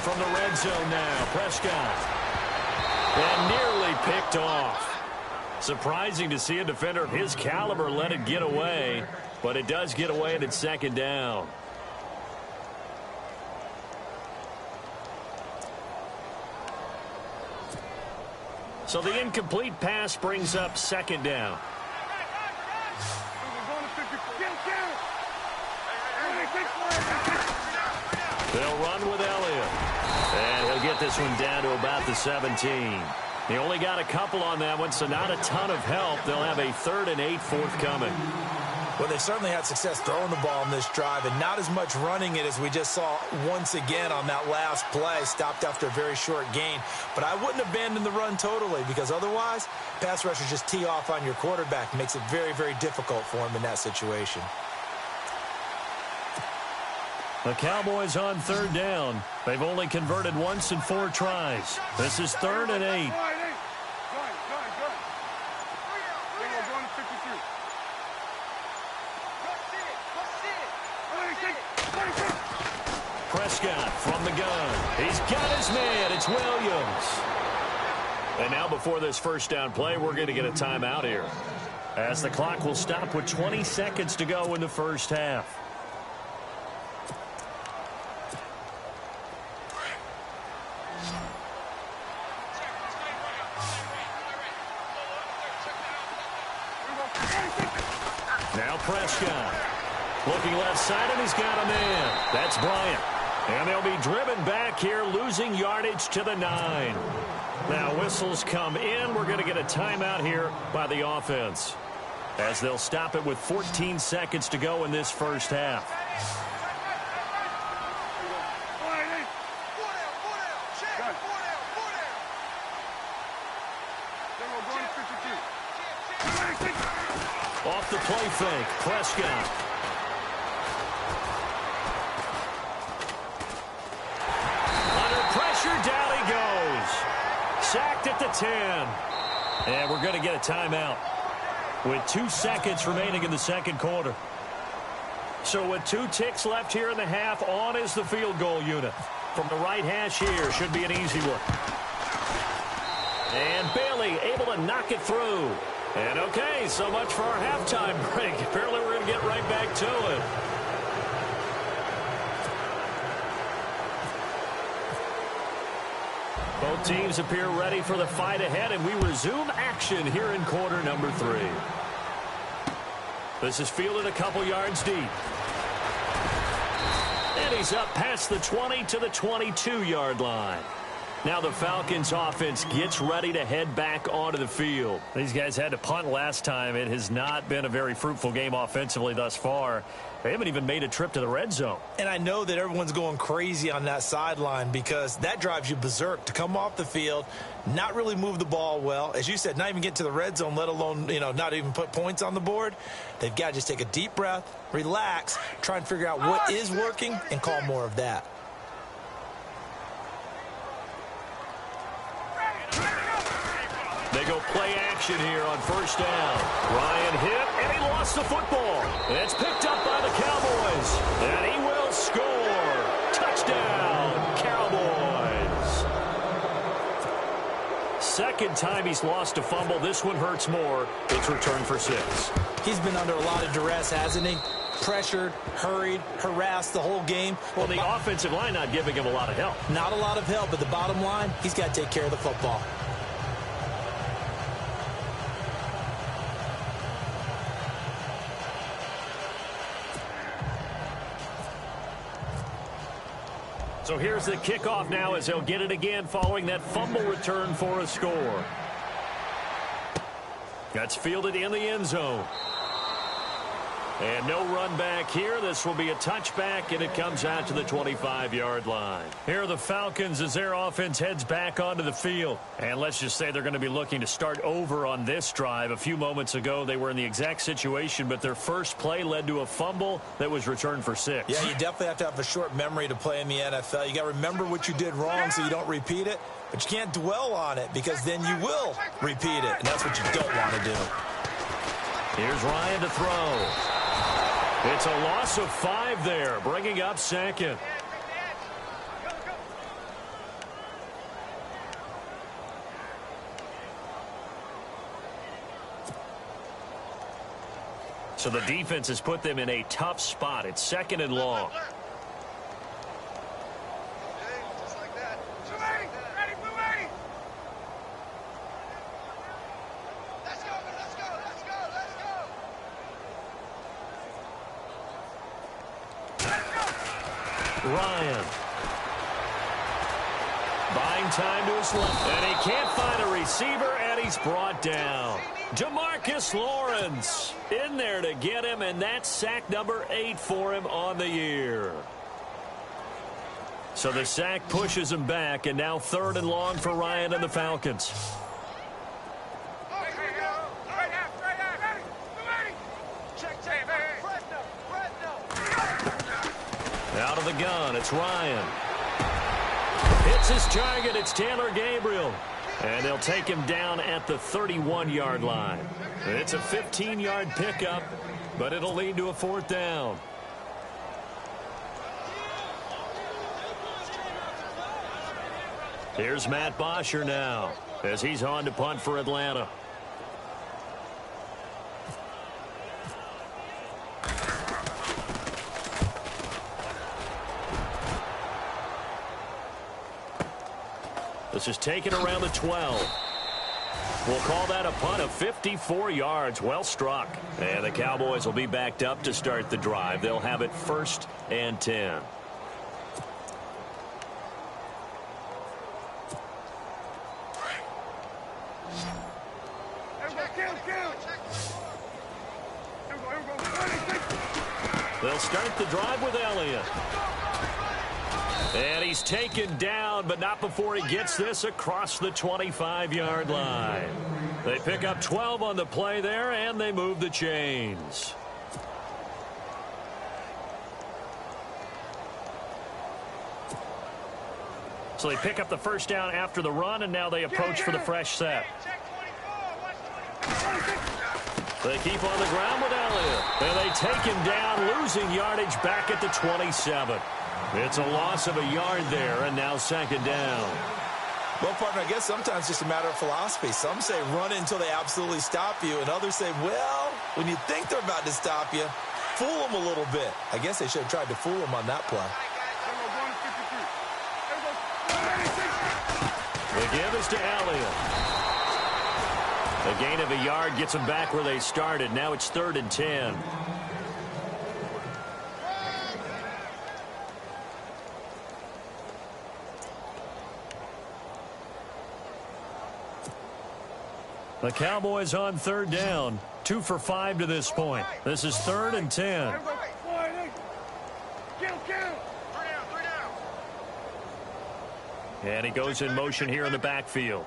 From the red zone now, Prescott. And nearly picked off. Surprising to see a defender of his caliber let it get away, but it does get away and it's second down. So the incomplete pass brings up second down. They'll run with Elliott. And he'll get this one down to about the 17. He only got a couple on that one, so not a ton of help. They'll have a 3rd and 8 forthcoming. Well, they've certainly had success throwing the ball in this drive, and not as much running it as we just saw once again on that last play. Stopped after a very short gain. But I wouldn't abandon the run totally, because otherwise, pass rushers just tee off on your quarterback. It makes it very, very difficult for him in that situation. The Cowboys on 3rd down. They've only converted once in 4 tries. This is 3rd and 8. Prescott from the gun. He's got his man. It's Williams. And now before this first down play, we're going to get a timeout here, as the clock will stop with 20 seconds to go in the first half. Now Prescott. Looking left side, and he's got a man. That's Bryant. And they'll be driven back here, losing yardage to the 9. Now whistles come in. We're going to get a timeout here by the offense, as they'll stop it with 14 seconds to go in this first half. Off the play fake, Prescott. sacked at the 10. And we're going to get a timeout with 2 seconds remaining in the second quarter. So with 2 ticks left here in the half, on is the field goal unit. From the right hash here, should be an easy one. And Bailey able to knock it through. And okay, so much for our halftime break. Apparently we're going to get right back to it. Both teams appear ready for the fight ahead, and we resume action here in quarter number 3. This is fielded a couple yards deep. And he's up past the 20 to the 22-yard line. Now the Falcons offense gets ready to head back onto the field. These guys had to punt last time. It has not been a very fruitful game offensively thus far. They haven't even made a trip to the red zone. And I know that everyone's going crazy on that sideline because that drives you berserk to come off the field, not really move the ball well. As you said, not even get to the red zone, let alone, not even put points on the board. They've got to just take a deep breath, relax, try and figure out what is working and call more of that. They go play action here on first down. Ryan hit, and he lost the football. It's picked up by the Cowboys, and he will score. Touchdown, Cowboys. Second time he's lost a fumble. This one hurts more. It's returned for 6. He's been under a lot of duress, hasn't he? Pressured, hurried, harassed the whole game. Well, the offensive line not giving him a lot of help. Not a lot of help, but the bottom line, he's got to take care of the football. So here's the kickoff now as they'll get it again following that fumble return for a score. That's fielded in the end zone. And no run back here. This will be a touchback, and it comes out to the 25-yard line. Here are the Falcons as their offense heads back onto the field. And let's just say they're going to be looking to start over on this drive. A few moments ago, they were in the exact situation, but their first play led to a fumble that was returned for 6. Yeah, you definitely have to have a short memory to play in the NFL. You got to remember what you did wrong so you don't repeat it, but you can't dwell on it because then you will repeat it, and that's what you don't want to do. Here's Ryan to throw. It's a loss of 5 there, bringing up second. So the defense has put them in a tough spot. It's second and long. Ryan. Buying time to his left. And he can't find a receiver, and he's brought down. Jamarcus Lawrence in there to get him, and that's sack number 8 for him on the year. So the sack pushes him back, and now third and long for Ryan and the Falcons. Out of the gun, it's Ryan. Hits his target, it's Taylor Gabriel. And they'll take him down at the 31-yard line. It's a 15-yard pickup, but it'll lead to a 4th down. Here's Matt Bosher now as he's on to punt for Atlanta. This is taken around the 12. We'll call that a punt of 54 yards. Well struck. And the Cowboys will be backed up to start the drive. They'll have it 1st and 10. They'll start the drive with Elliott. And he's taken down, but not before he gets this across the 25-yard line. They pick up 12 on the play there, and they move the chains. So they pick up the first down after the run, and now they approach for the fresh set. They keep on the ground with Elliott. And they take him down, losing yardage back at the 27. It's a loss of a yard there, and now second down. Well, partner, I guess sometimes it's just a matter of philosophy. Some say run it until they absolutely stop you, and others say, well, when you think they're about to stop you, fool them a little bit. I guess they should have tried to fool them on that play. The give is to Elliott. A gain of a yard gets them back where they started. Now it's 3rd and 10. The Cowboys on 3rd down. 2 for 5 to this point. This is 3rd and 10. And he goes in motion here in the backfield.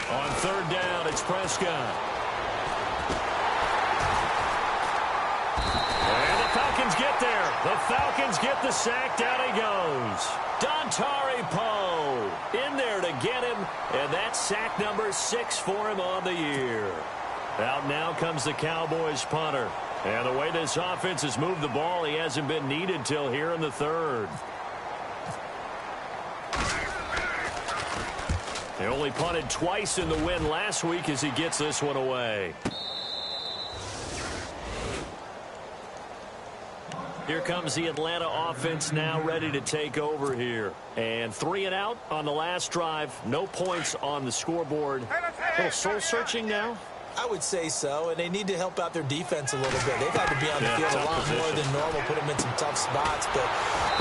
On 3rd down, it's Prescott. And the Falcons get there. The Falcons get the sack. Down he goes. Dontari Poe in there to get him. And that's sack number 6 for him on the year. Out now comes the Cowboys punter. And the way this offense has moved the ball, he hasn't been needed till here in the 3rd. They only punted twice in the win last week as he gets this one away. Here comes the Atlanta offense now ready to take over here. And 3 and out on the last drive. No points on the scoreboard. A little soul-searching now? I would say so, and they need to help out their defense a little bit. They've had to be on the field a lot more than normal, put them in some tough spots. But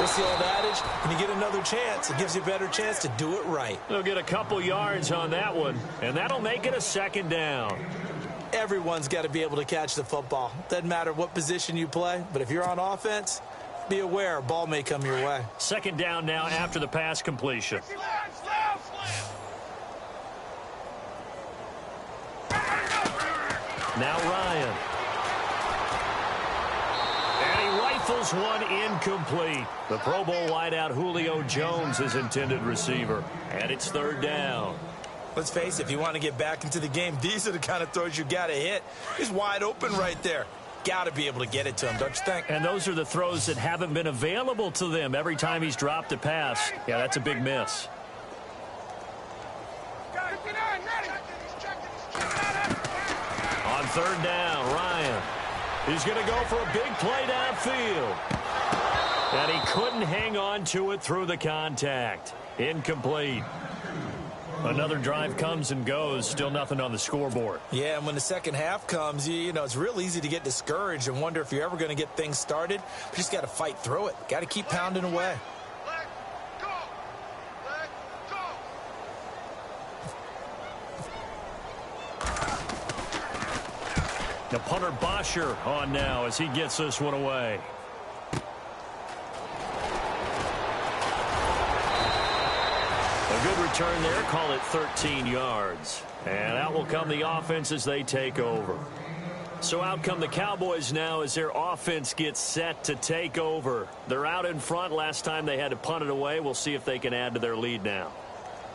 what's the old adage? When you get another chance, it gives you a better chance to do it right. They'll get a couple yards on that one, and that'll make it a 2nd down. Everyone's got to be able to catch the football. Doesn't matter what position you play, but if you're on offense, be aware, ball may come your way. 2nd down now after the pass completion. Now Ryan. And he rifles one incomplete. The Pro Bowl wideout Julio Jones is intended receiver. And it's 3rd down. Let's face it, if you want to get back into the game, these are the kind of throws you got to hit. He's wide open right there. Got to be able to get it to him, don't you think? And those are the throws that haven't been available to them every time he's dropped a pass. Yeah, that's a big miss. On 3rd down, Ryan. He's going to go for a big play downfield. And he couldn't hang on to it through the contact. Incomplete. Another drive comes and goes. Still nothing on the scoreboard. Yeah, and when the second half comes, you know, it's real easy to get discouraged and wonder if you're ever going to get things started. You just got to fight through it. Got to keep pounding away. The punter Bosher on now as he gets this one away. A good return there. Call it 13 yards. And out will come the offense as they take over. So out come the Cowboys now as their offense gets set to take over. They're out in front. Last time they had to punt it away. We'll see if they can add to their lead now.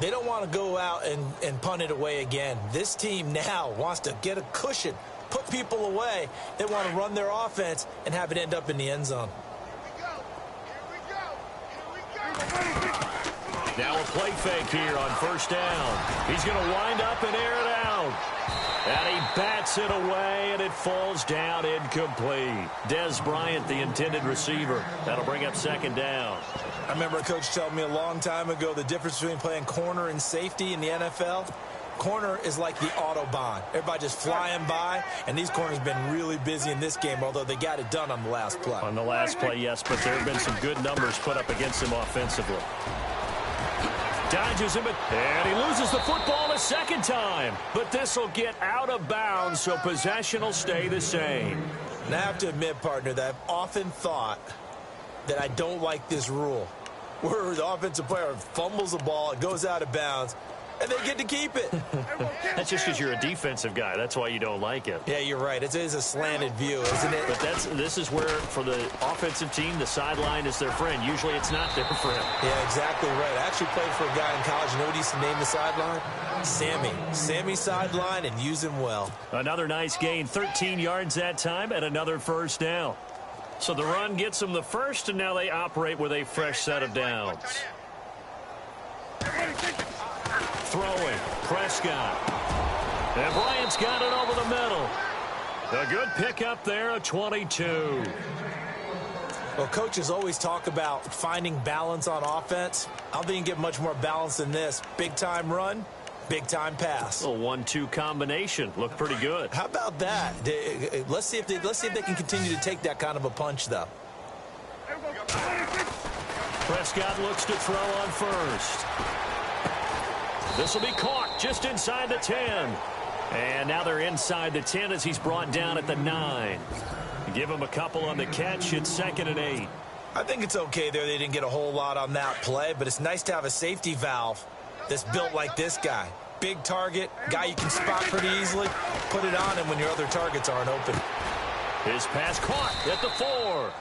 They don't want to go out and punt it away again. This team now wants to get a cushion, put people away. They want to run their offense and have it end up in the end zone. Now a play fake here on 1st down. He's going to wind up and air it out. And he bats it away, and it falls down incomplete. Dez Bryant, the intended receiver. That'll bring up 2nd down. I remember a coach telling me a long time ago the difference between playing corner and safety in the NFL. Corner is like the Autobahn. Everybody just flying by, and these corners have been really busy in this game, although they got it done on the last play. On the last play, yes, but there have been some good numbers put up against him offensively. Dodges him, and he loses the football a 2nd time. But this will get out of bounds, so possession will stay the same. And I have to admit, partner, that I've often thought that I don't like this rule, where the offensive player fumbles the ball, it goes out of bounds, and they get to keep it. That's just because you're a defensive guy. That's why you don't like it. Yeah, you're right. It is a slanted view, isn't it? But this is where, for the offensive team, the sideline is their friend. Usually it's not their friend. Yeah, exactly right. I actually played for a guy in college. You know what he used to name the sideline? Sammy. Sammy sideline, and use him well. Another nice gain, 13 yards that time, and another first down. So the run gets them the first, and now they operate with a fresh set of downs. Throwing, Prescott. And Bryant's got it over the middle. A good pickup there, a 22. Well, coaches always talk about finding balance on offense. I don't think you can get much more balance than this. Big-time run, big-time pass. A 1-2 combination. Looked pretty good. How about that? Let's see if they can continue to take that kind of a punch, though. Prescott looks to throw on first. This will be caught just inside the 10. And now they're inside the 10 as he's brought down at the 9. Give him a couple on the catch. It's 2nd and 8. I think it's okay there. They didn't get a whole lot on that play, but it's nice to have a safety valve that's built like this guy. Big target, guy you can spot pretty easily. Put it on him when your other targets aren't open. His pass caught at the 4.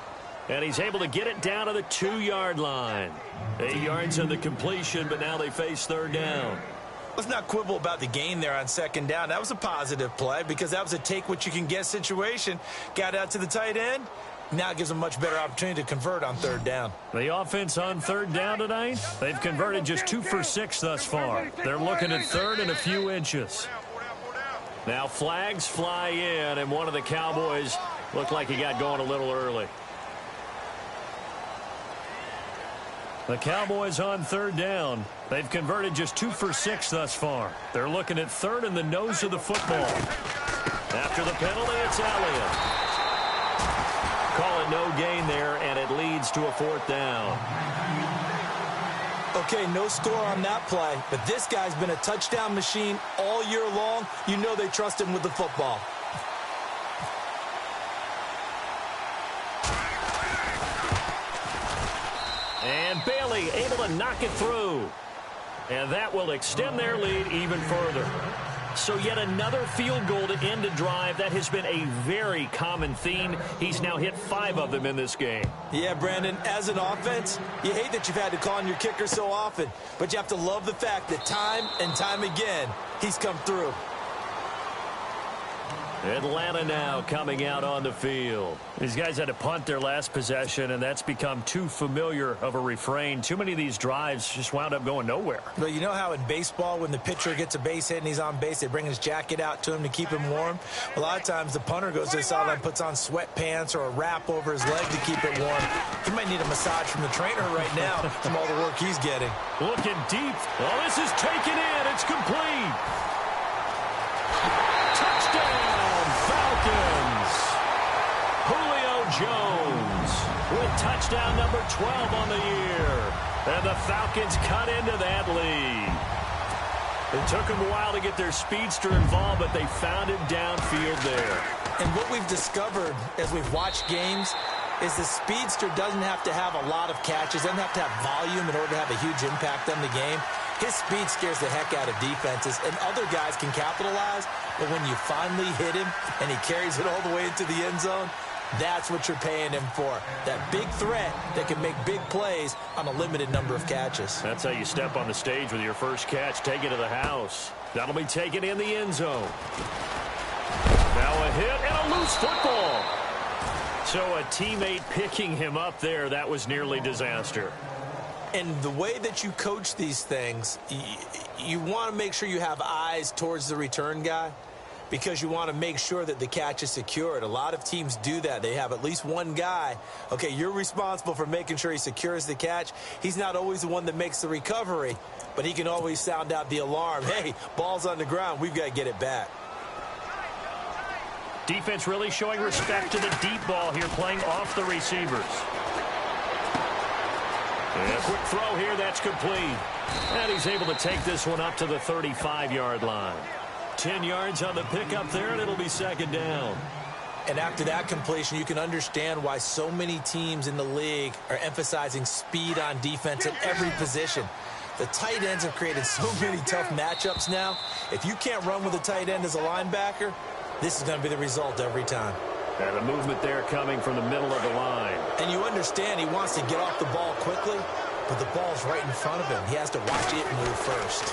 And he's able to get it down to the 2-yard line. 8 yards on the completion, but now they face 3rd down. Let's not quibble about the gain there on 2nd down. That was a positive play because that was a take-what-you-can-get situation. Got out to the tight end. Now it gives them a much better opportunity to convert on 3rd down. The offense on 3rd down tonight, they've converted just 2 for 6 thus far. They're looking at 3rd and a few inches. Now flags fly in, and one of the Cowboys looked like he got going a little early. The Cowboys on 3rd down. They've converted just 2 for 6 thus far. They're looking at 3rd and the nose of the football. After the penalty, it's Elliott. Call it no gain there, and it leads to a 4th down. Okay, no score on that play, but this guy's been a touchdown machine all year long. You know they trust him with the football. And Bailey able to knock it through. And that will extend their lead even further. So yet another field goal to end a drive. That has been a very common theme. He's now hit 5 of them in this game. Yeah, Brandon, as an offense, you hate that you've had to call on your kicker so often. But you have to love the fact that time and time again, he's come through. Atlanta now coming out on the field. These guys had to punt their last possession, and that's become too familiar of a refrain. Too many of these drives just wound up going nowhere. But you know how in baseball, when the pitcher gets a base hit and he's on base, they bring his jacket out to him to keep him warm? A lot of times the punter goes to the sideline, puts on sweatpants or a wrap over his leg to keep it warm. He might need a massage from the trainer right now from all the work he's getting. Looking deep. Oh, this is taken in. It's complete. Touchdown, Falcons. Julio Jones with touchdown number 12 on the year. And the Falcons cut into that lead. It took them a while to get their speedster involved, but they found him downfield there. And what we've discovered as we've watched games is the speedster doesn't have to have a lot of catches, doesn't have to have volume in order to have a huge impact on the game. His speed scares the heck out of defenses, and other guys can capitalize, but when you finally hit him and he carries it all the way into the end zone, that's what you're paying him for. That big threat that can make big plays on a limited number of catches. That's how you step on the stage with your first catch. Take it to the house. That'll be taken in the end zone. Now a hit and a loose football. So a teammate picking him up there, that was nearly disaster. And the way that you coach these things, you want to make sure you have eyes towards the return guy because you want to make sure that the catch is secured. A lot of teams do that. They have at least one guy. Okay, you're responsible for making sure he secures the catch. He's not always the one that makes the recovery, but he can always sound out the alarm. Hey, ball's on the ground. We've got to get it back. Defense really showing respect to the deep ball here, playing off the receivers. And a quick throw here, that's complete. And he's able to take this one up to the 35-yard line. 10 yards on the pickup there, and it'll be 2nd down. And after that completion, you can understand why so many teams in the league are emphasizing speed on defense at every position. The tight ends have created so many tough matchups now. If you can't run with a tight end as a linebacker, this is going to be the result every time. And the movement there coming from the middle of the line. And you understand he wants to get off the ball quickly, but the ball's right in front of him. He has to watch it move first.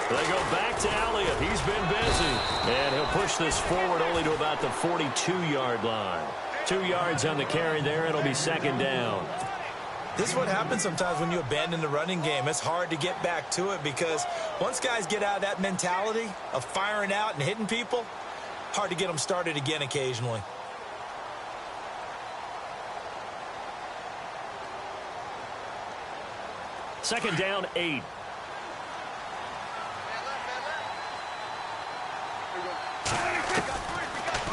They go back to Elliott. He's been busy. And he'll push this forward only to about the 42-yard line. 2 yards on the carry there. It'll be second down. This is what happens sometimes when you abandon the running game. It's hard to get back to it because once guys get out of that mentality of firing out and hitting people, hard to get them started again occasionally. Second down, 8.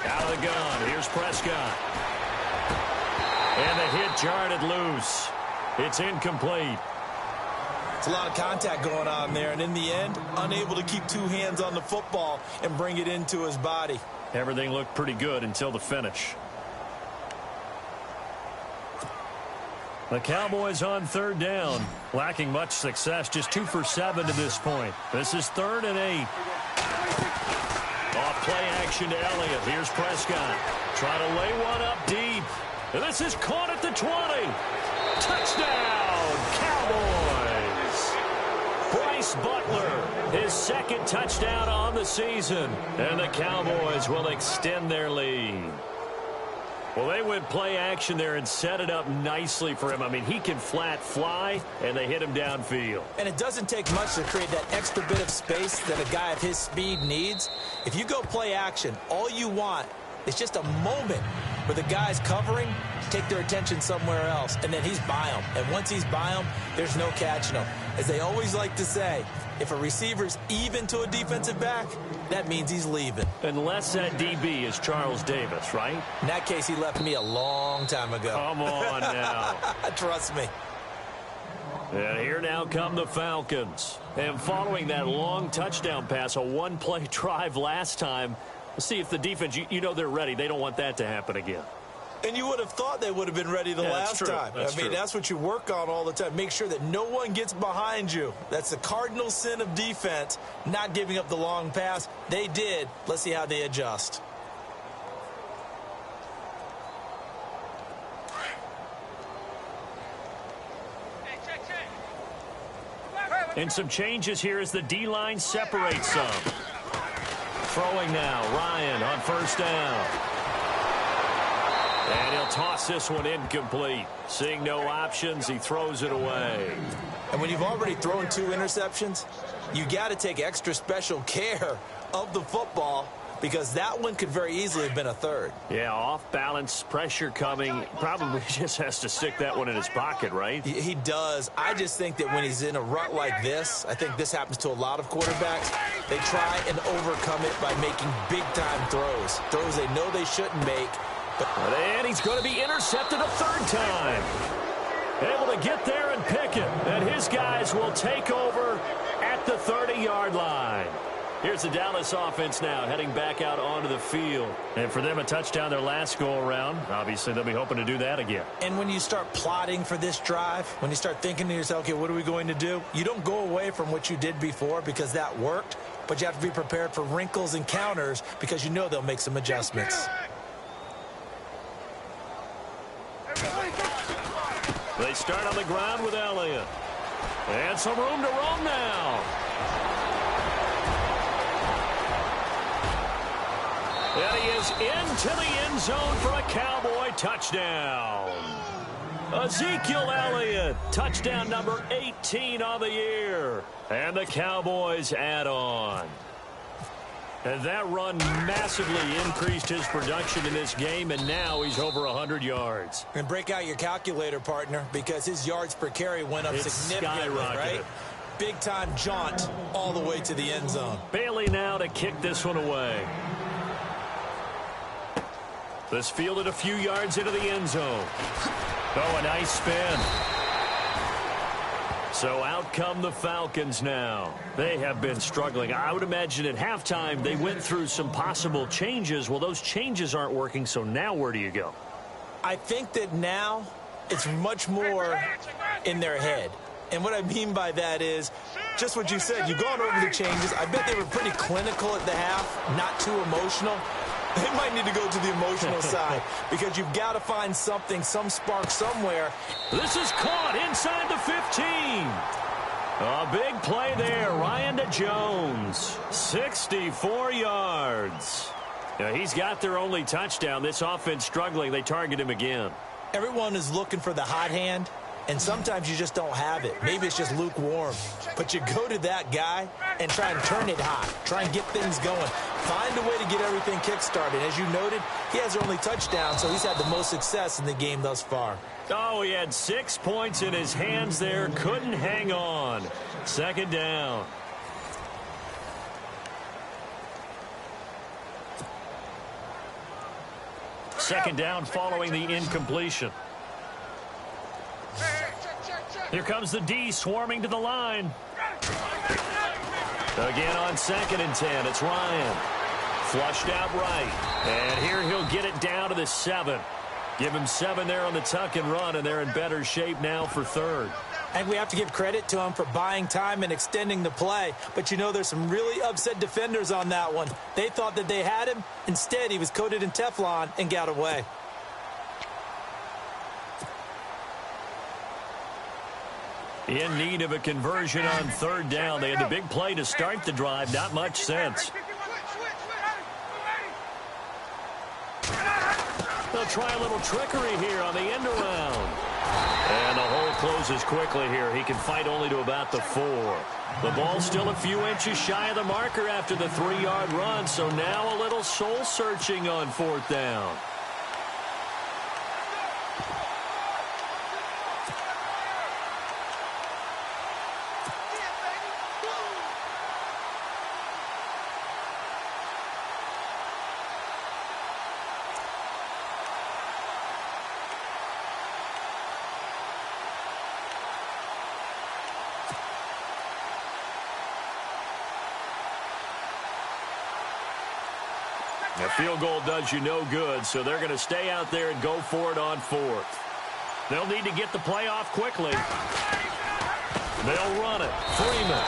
Out of the gun. Here's Prescott. And the hit jarred it loose. It's incomplete. It's a lot of contact going on there, and in the end, unable to keep two hands on the football and bring it into his body. Everything looked pretty good until the finish. The Cowboys on third down, lacking much success, just 2 for 7 to this point. This is 3rd and 8. Off play action to Elliott. Here's Prescott. Trying to lay one up deep. And this is caught at the 20. Touchdown, Cowboys. Bryce Butler, his second touchdown on the season. And the Cowboys will extend their lead. Well, they went play action there and set it up nicely for him. I mean, he can flat fly, and they hit him downfield. And it doesn't take much to create that extra bit of space that a guy of his speed needs. If you go play action, all you want is just a moment where the guy's covering, take their attention somewhere else, and then he's by him. And once he's by him, there's no catching him. As they always like to say, if a receiver's even to a defensive back, that means he's leaving. Unless that DB is Charles Davis, right? In that case, he left me a long time ago. Come on now. Trust me. And here now come the Falcons. And following that long touchdown pass, a one-play drive last time, let's see if the defense, you know they're ready. They don't want that to happen again. And you would have thought they would have been ready the last time. I mean, that's what you work on all the time. Make sure that no one gets behind you. That's the cardinal sin of defense, not giving up the long pass. They did. Let's see how they adjust. And some changes here as the D-line separates some. Throwing now, Ryan on first down. And he'll toss this one incomplete. Seeing no options, he throws it away. And when you've already thrown 2 interceptions, you got to take extra special care of the football because that one could very easily have been a 3rd. Yeah, off balance, pressure coming. Probably just has to stick that one in his pocket, right? He does. I just think that when he's in a rut like this, I think this happens to a lot of quarterbacks, they try and overcome it by making big-time throws. Throws they know they shouldn't make. And he's going to be intercepted a 3rd time. Able to get there and pick it. And his guys will take over at the 30-yard line. Here's the Dallas offense now heading back out onto the field. And for them, a touchdown their last go-around. Obviously, they'll be hoping to do that again. And when you start plotting for this drive, when you start thinking to yourself, okay, what are we going to do? You don't go away from what you did before because that worked, but you have to be prepared for wrinkles and counters because you know they'll make some adjustments. They start on the ground with Elliott. And some room to roam now. And he is into the end zone for a Cowboy touchdown. Ezekiel Elliott, touchdown number 18 on the year. And the Cowboys add on. And that run massively increased his production in this game, and now he's over 100 yards. And break out your calculator, partner, because his yards per carry went up significantly, right? Big-time jaunt all the way to the end zone. Bailey now to kick this one away. This fielded a few yards into the end zone. Oh, a nice spin. So out come the Falcons now. They have been struggling. I would imagine at halftime they went through some possible changes. Well, those changes aren't working, so now where do you go? I think that now it's much more in their head. And what I mean by that is just what you said. You've gone over the changes. I bet they were pretty clinical at the half, not too emotional. They might need to go to the emotional side because you've got to find something, some spark somewhere. This is caught inside the 15. A big play there. Ryan to Jones. 64 yards. Now, he's got their only touchdown. This offense struggling. They target him again. Everyone is looking for the hot hand, and sometimes you just don't have it. Maybe it's just lukewarm. But you go to that guy and try and turn it hot. Try and get things going. Find a way to get everything kick-started. As you noted, he has their only touchdown, so he's had the most success in the game thus far. Oh, he had 6 points in his hands there. Couldn't hang on. Second down. Second down following the incompletion. Here comes the D swarming to the line. Again on 2nd and 10. It's Ryan. Flushed out right. And here he'll get it down to the 7. Give him 7 there on the tuck and run, and they're in better shape now for 3rd. And we have to give credit to him for buying time and extending the play. But, you know, there's some really upset defenders on that one. They thought that they had him. Instead, he was coated in Teflon and got away. In need of a conversion on 3rd down. They had the big play to start the drive. Not much sense. They'll try a little trickery here on the end around. And the hole closes quickly here. He can fight only to about the 4. The ball's still a few inches shy of the marker after the 3-yard run. So now a little soul searching on 4th down. A field goal does you no good, so they're going to stay out there and go for it on 4th. They'll need to get the play off quickly. They'll run it. Freeman.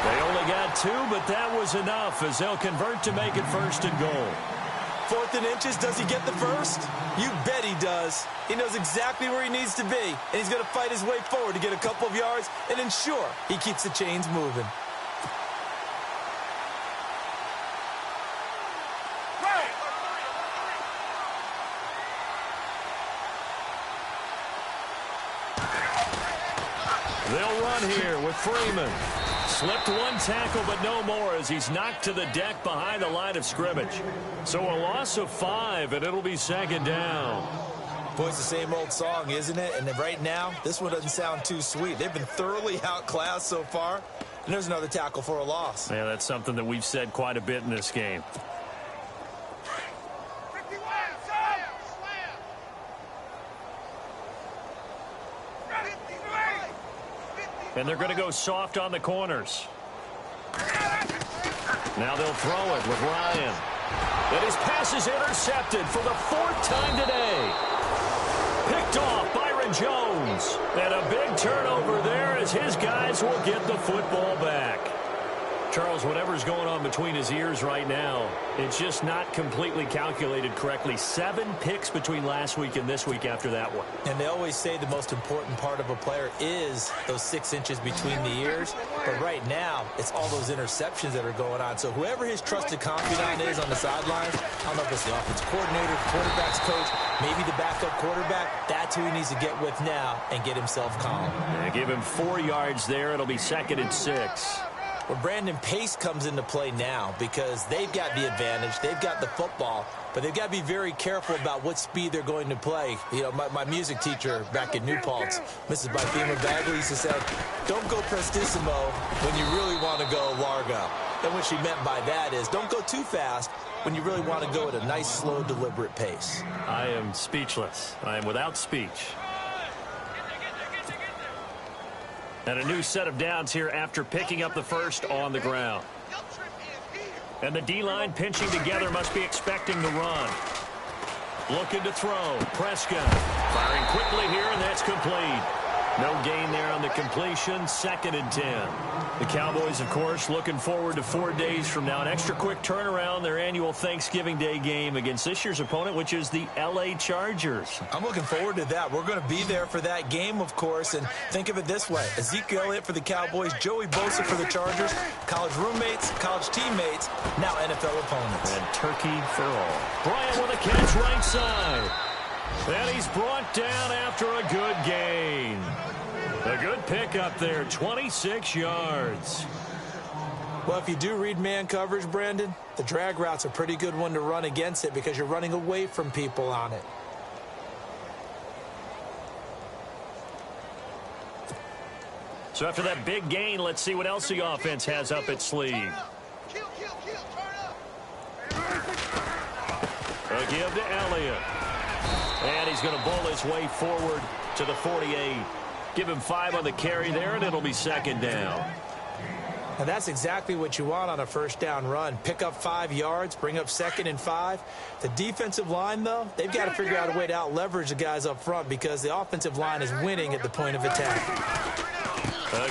They only got 2, but that was enough as they'll convert to make it 1st and goal. 4th and inches, does he get the first? You bet he does. He knows exactly where he needs to be, and he's going to fight his way forward to get a couple of yards and ensure he keeps the chains moving. They'll run here with Freeman. Slipped one tackle, but no more as he's knocked to the deck behind the line of scrimmage. So a loss of 5, and it'll be 2nd down. Boy, it's the same old song, isn't it? And right now, this one doesn't sound too sweet. They've been thoroughly outclassed so far. And there's another tackle for a loss. Yeah, that's something that we've said quite a bit in this game. And they're going to go soft on the corners. Now they'll throw it with Ryan. And his pass is intercepted for the 4th time today. Picked off Byron Jones. And a big turnover there as his guys will get the football back. Charles, whatever's going on between his ears right now, it's just not completely calculated correctly. 7 picks between last week and this week after that one. And they always say the most important part of a player is those 6 inches between the ears. But right now, it's all those interceptions that are going on. So whoever his trusted confidant is on the sidelines, I don't know if it's the offensive coordinator, quarterback's coach, maybe the backup quarterback, that's who he needs to get with now and get himself calm. Yeah, give him 4 yards there. It'll be 2nd and 6. Well, Brandon, pace comes into play now because they've got the advantage. They've got the football, but they've got to be very careful about what speed they're going to play. You know, my music teacher back in New Paltz, Mrs. Bythema Bagley, used to say, don't go prestissimo when you really want to go largo. And what she meant by that is don't go too fast when you really want to go at a nice, slow, deliberate pace. I am speechless. I am without speech. And a new set of downs here after picking up the first on the ground. And the D-line pinching together must be expecting the run. Looking to throw. Prescott firing quickly here, and that's complete. No gain there on the completion. 2nd and 10. The Cowboys, of course, looking forward to 4 days from now. An extra quick turnaround, their annual Thanksgiving Day game against this year's opponent, which is the L.A. Chargers. I'm looking forward to that. We're going to be there for that game, of course. And think of it this way. Ezekiel Elliott for the Cowboys, Joey Bosa for the Chargers, college roommates, college teammates, now NFL opponents. And turkey for all. Bryant with a catch right side. And he's brought down after a good gain. A good pickup there, 26 yards. Well, if you do read man coverage, Brandon, the drag route's a pretty good one to run against it because you're running away from people on it. So after that big gain, let's see what else the offense has up its sleeve. A give to Elliott. And he's going to bull his way forward to the 48. Give him 5 on the carry there, and it'll be 2nd down. And that's exactly what you want on a first down run. Pick up 5 yards, bring up 2nd and 5. The defensive line, though, they've got to figure out a way to out-leverage the guys up front because the offensive line is winning at the point of attack.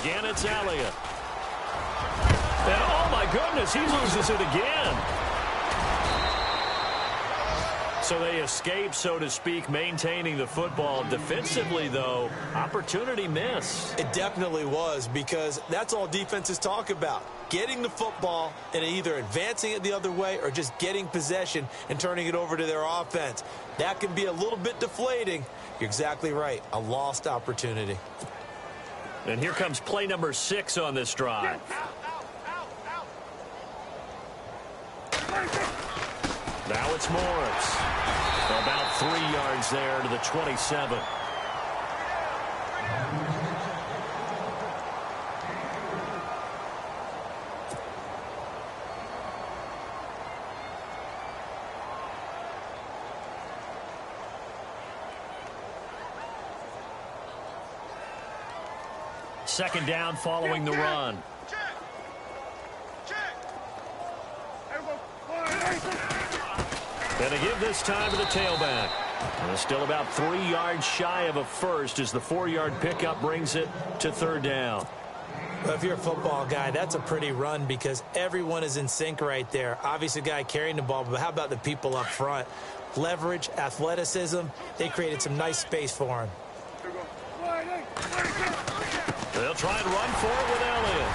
Again, it's Elliott. And, oh, my goodness, he loses it again. So they escape, so to speak, maintaining the football. Defensively, though, opportunity miss. It definitely was because that's all defenses talk about. Getting the football and either advancing it the other way or just getting possession and turning it over to their offense. That can be a little bit deflating. You're exactly right. A lost opportunity. And here comes play number 6 on this drive. Now it's Morris. About 3 yards there to the 27. Second down following the run. And a give this time to the tailback. And still about 3 yards shy of a first as the 4-yard pickup brings it to 3rd down. Well, if you're a football guy, that's a pretty run because everyone is in sync right there. Obviously, the guy carrying the ball, but how about the people up front? Leverage, athleticism, they created some nice space for him. They'll try and run for it with Elliott.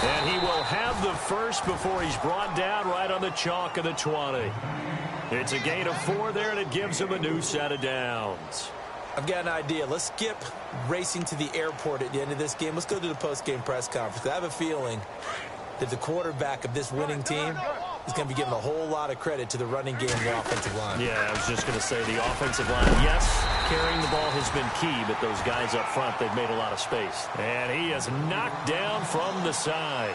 And he will have the first before he's brought down right on the chalk of the 20. It's a gain of 4 there, and it gives him a new set of downs. I've got an idea. Let's skip racing to the airport at the end of this game. Let's go to the post-game press conference. I have a feeling that the quarterback of this winning team is going to be giving a whole lot of credit to the running game and the offensive line. Yeah, I was just going to say the offensive line, yes, carrying the ball has been key, but those guys up front, they've made a lot of space. And he is knocked down from the side.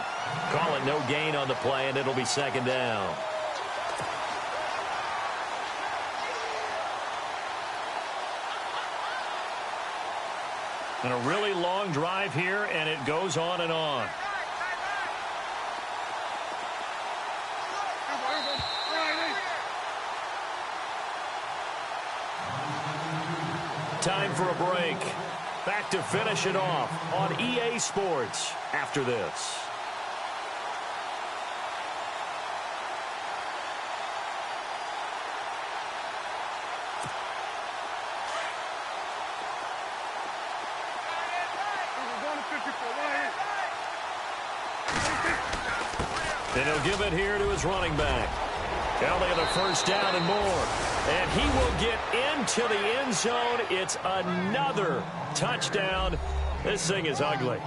Call it no gain on the play, and it'll be 2nd down. And a really long drive here, and it goes on and on. Time for a break. Back to finish it off on EA Sports after this. And he'll give it here to his running back. Elliott a first down and more. And he will get into the end zone. It's another touchdown. This thing is ugly.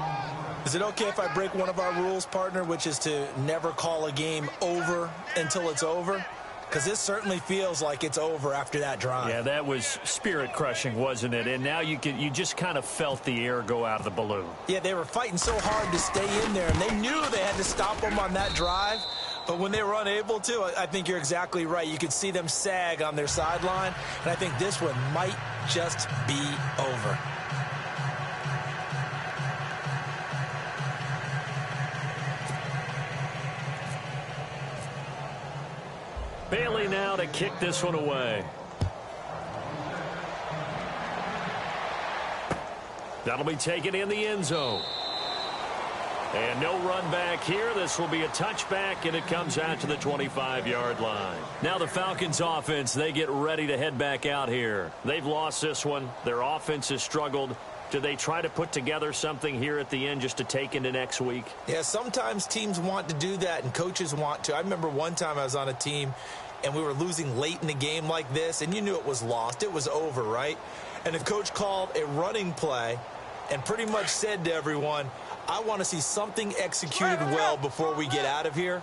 Is it okay if I break one of our rules, partner, which is to never call a game over until it's over? Because this certainly feels like it's over after that drive. Yeah, that was spirit-crushing, wasn't it? And now you just kind of felt the air go out of the balloon. Yeah, they were fighting so hard to stay in there, and they knew they had to stop them on that drive. But when they were unable to, I think you're exactly right. You could see them sag on their sideline, and I think this one might just be over. Bailey now to kick this one away. That'll be taken in the end zone. And no run back here. This will be a touchback, and it comes out to the 25-yard line. Now the Falcons offense, they get ready to head back out here. They've lost this one. Their offense has struggled. Do they try to put together something here at the end just to take into next week? Yeah, sometimes teams want to do that, and coaches want to. I remember one time I was on a team, and we were losing late in the game like this, and you knew it was lost. It was over, right? And the coach called a running play and pretty much said to everyone, I want to see something executed well before we get out of here.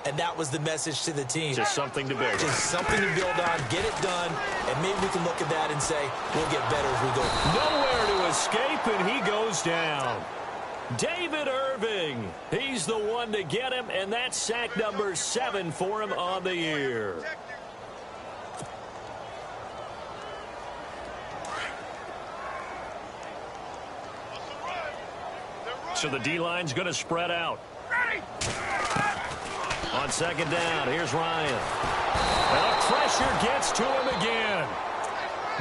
And that was the message to the team. Just something to build. Just something to build on, get it done, and maybe we can look at that and say, we'll get better as we go. Nowhere to escape, and he goes down. David Irving, he's the one to get him, and that's sack number 7 for him on the year. So the D-line's going to spread out. On second down, here's Ryan. And the pressure gets to him again.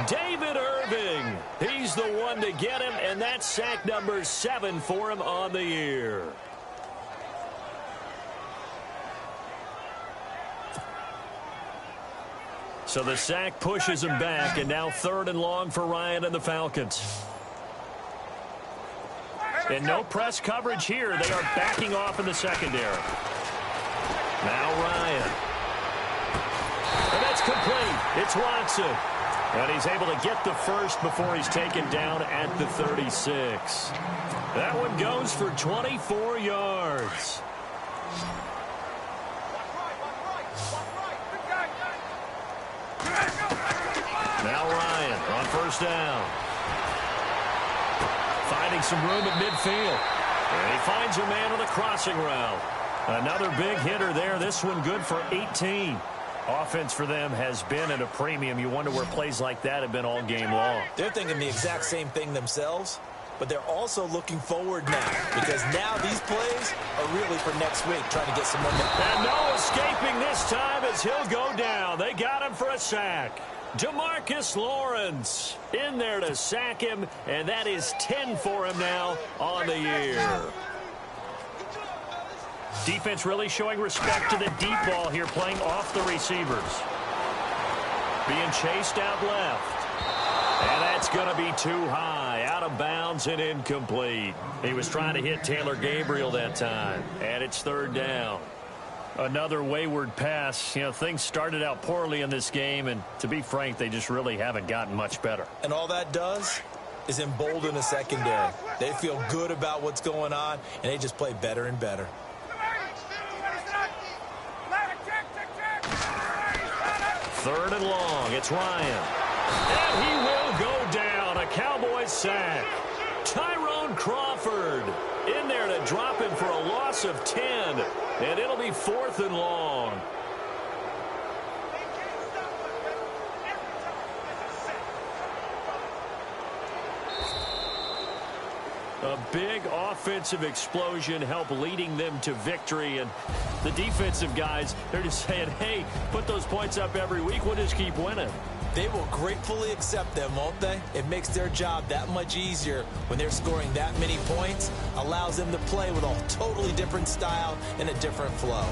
David Irving, he's the one to get him, and that's sack number 7 for him on the year. So the sack pushes him back, and now 3rd and long for Ryan and the Falcons. And no press coverage here. They are backing off in the secondary. Now Ryan. And that's complete. It's Watson. And he's able to get the first before he's taken down at the 36. That one goes for 24 yards. Now Ryan on first down. Finding some room at midfield. And he finds a man on a crossing route. Another big hitter there. This one good for 18. Offense for them has been at a premium. You wonder where plays like that have been all game long. They're thinking the exact same thing themselves, but they're also looking forward now because now these plays are really for next week, trying to get some momentum. And no escaping this time as he'll go down. They got him for a sack. DeMarcus Lawrence in there to sack him, and that is 10 for him now on the year. Defense really showing respect to the deep ball here, playing off the receivers. Being chased out left. And that's going to be too high, out of bounds and incomplete. He was trying to hit Taylor Gabriel that time, and it's 3rd down. Another wayward pass. You know, things started out poorly in this game, and to be frank, they just really haven't gotten much better. And all that does is embolden the secondary. They feel good about what's going on, and they just play better and better. 3rd and long. It's Ryan. And he will go down. A Cowboys sack. Tyrone Crawford in there to drop him for a loss of 10. And it'll be 4th and long. A big offensive explosion helped leading them to victory. And the defensive guys, they're just saying, hey, put those points up every week. We'll just keep winning. They will gratefully accept them, won't they? It makes their job that much easier when they're scoring that many points. Allows them to play with a totally different style and a different flow.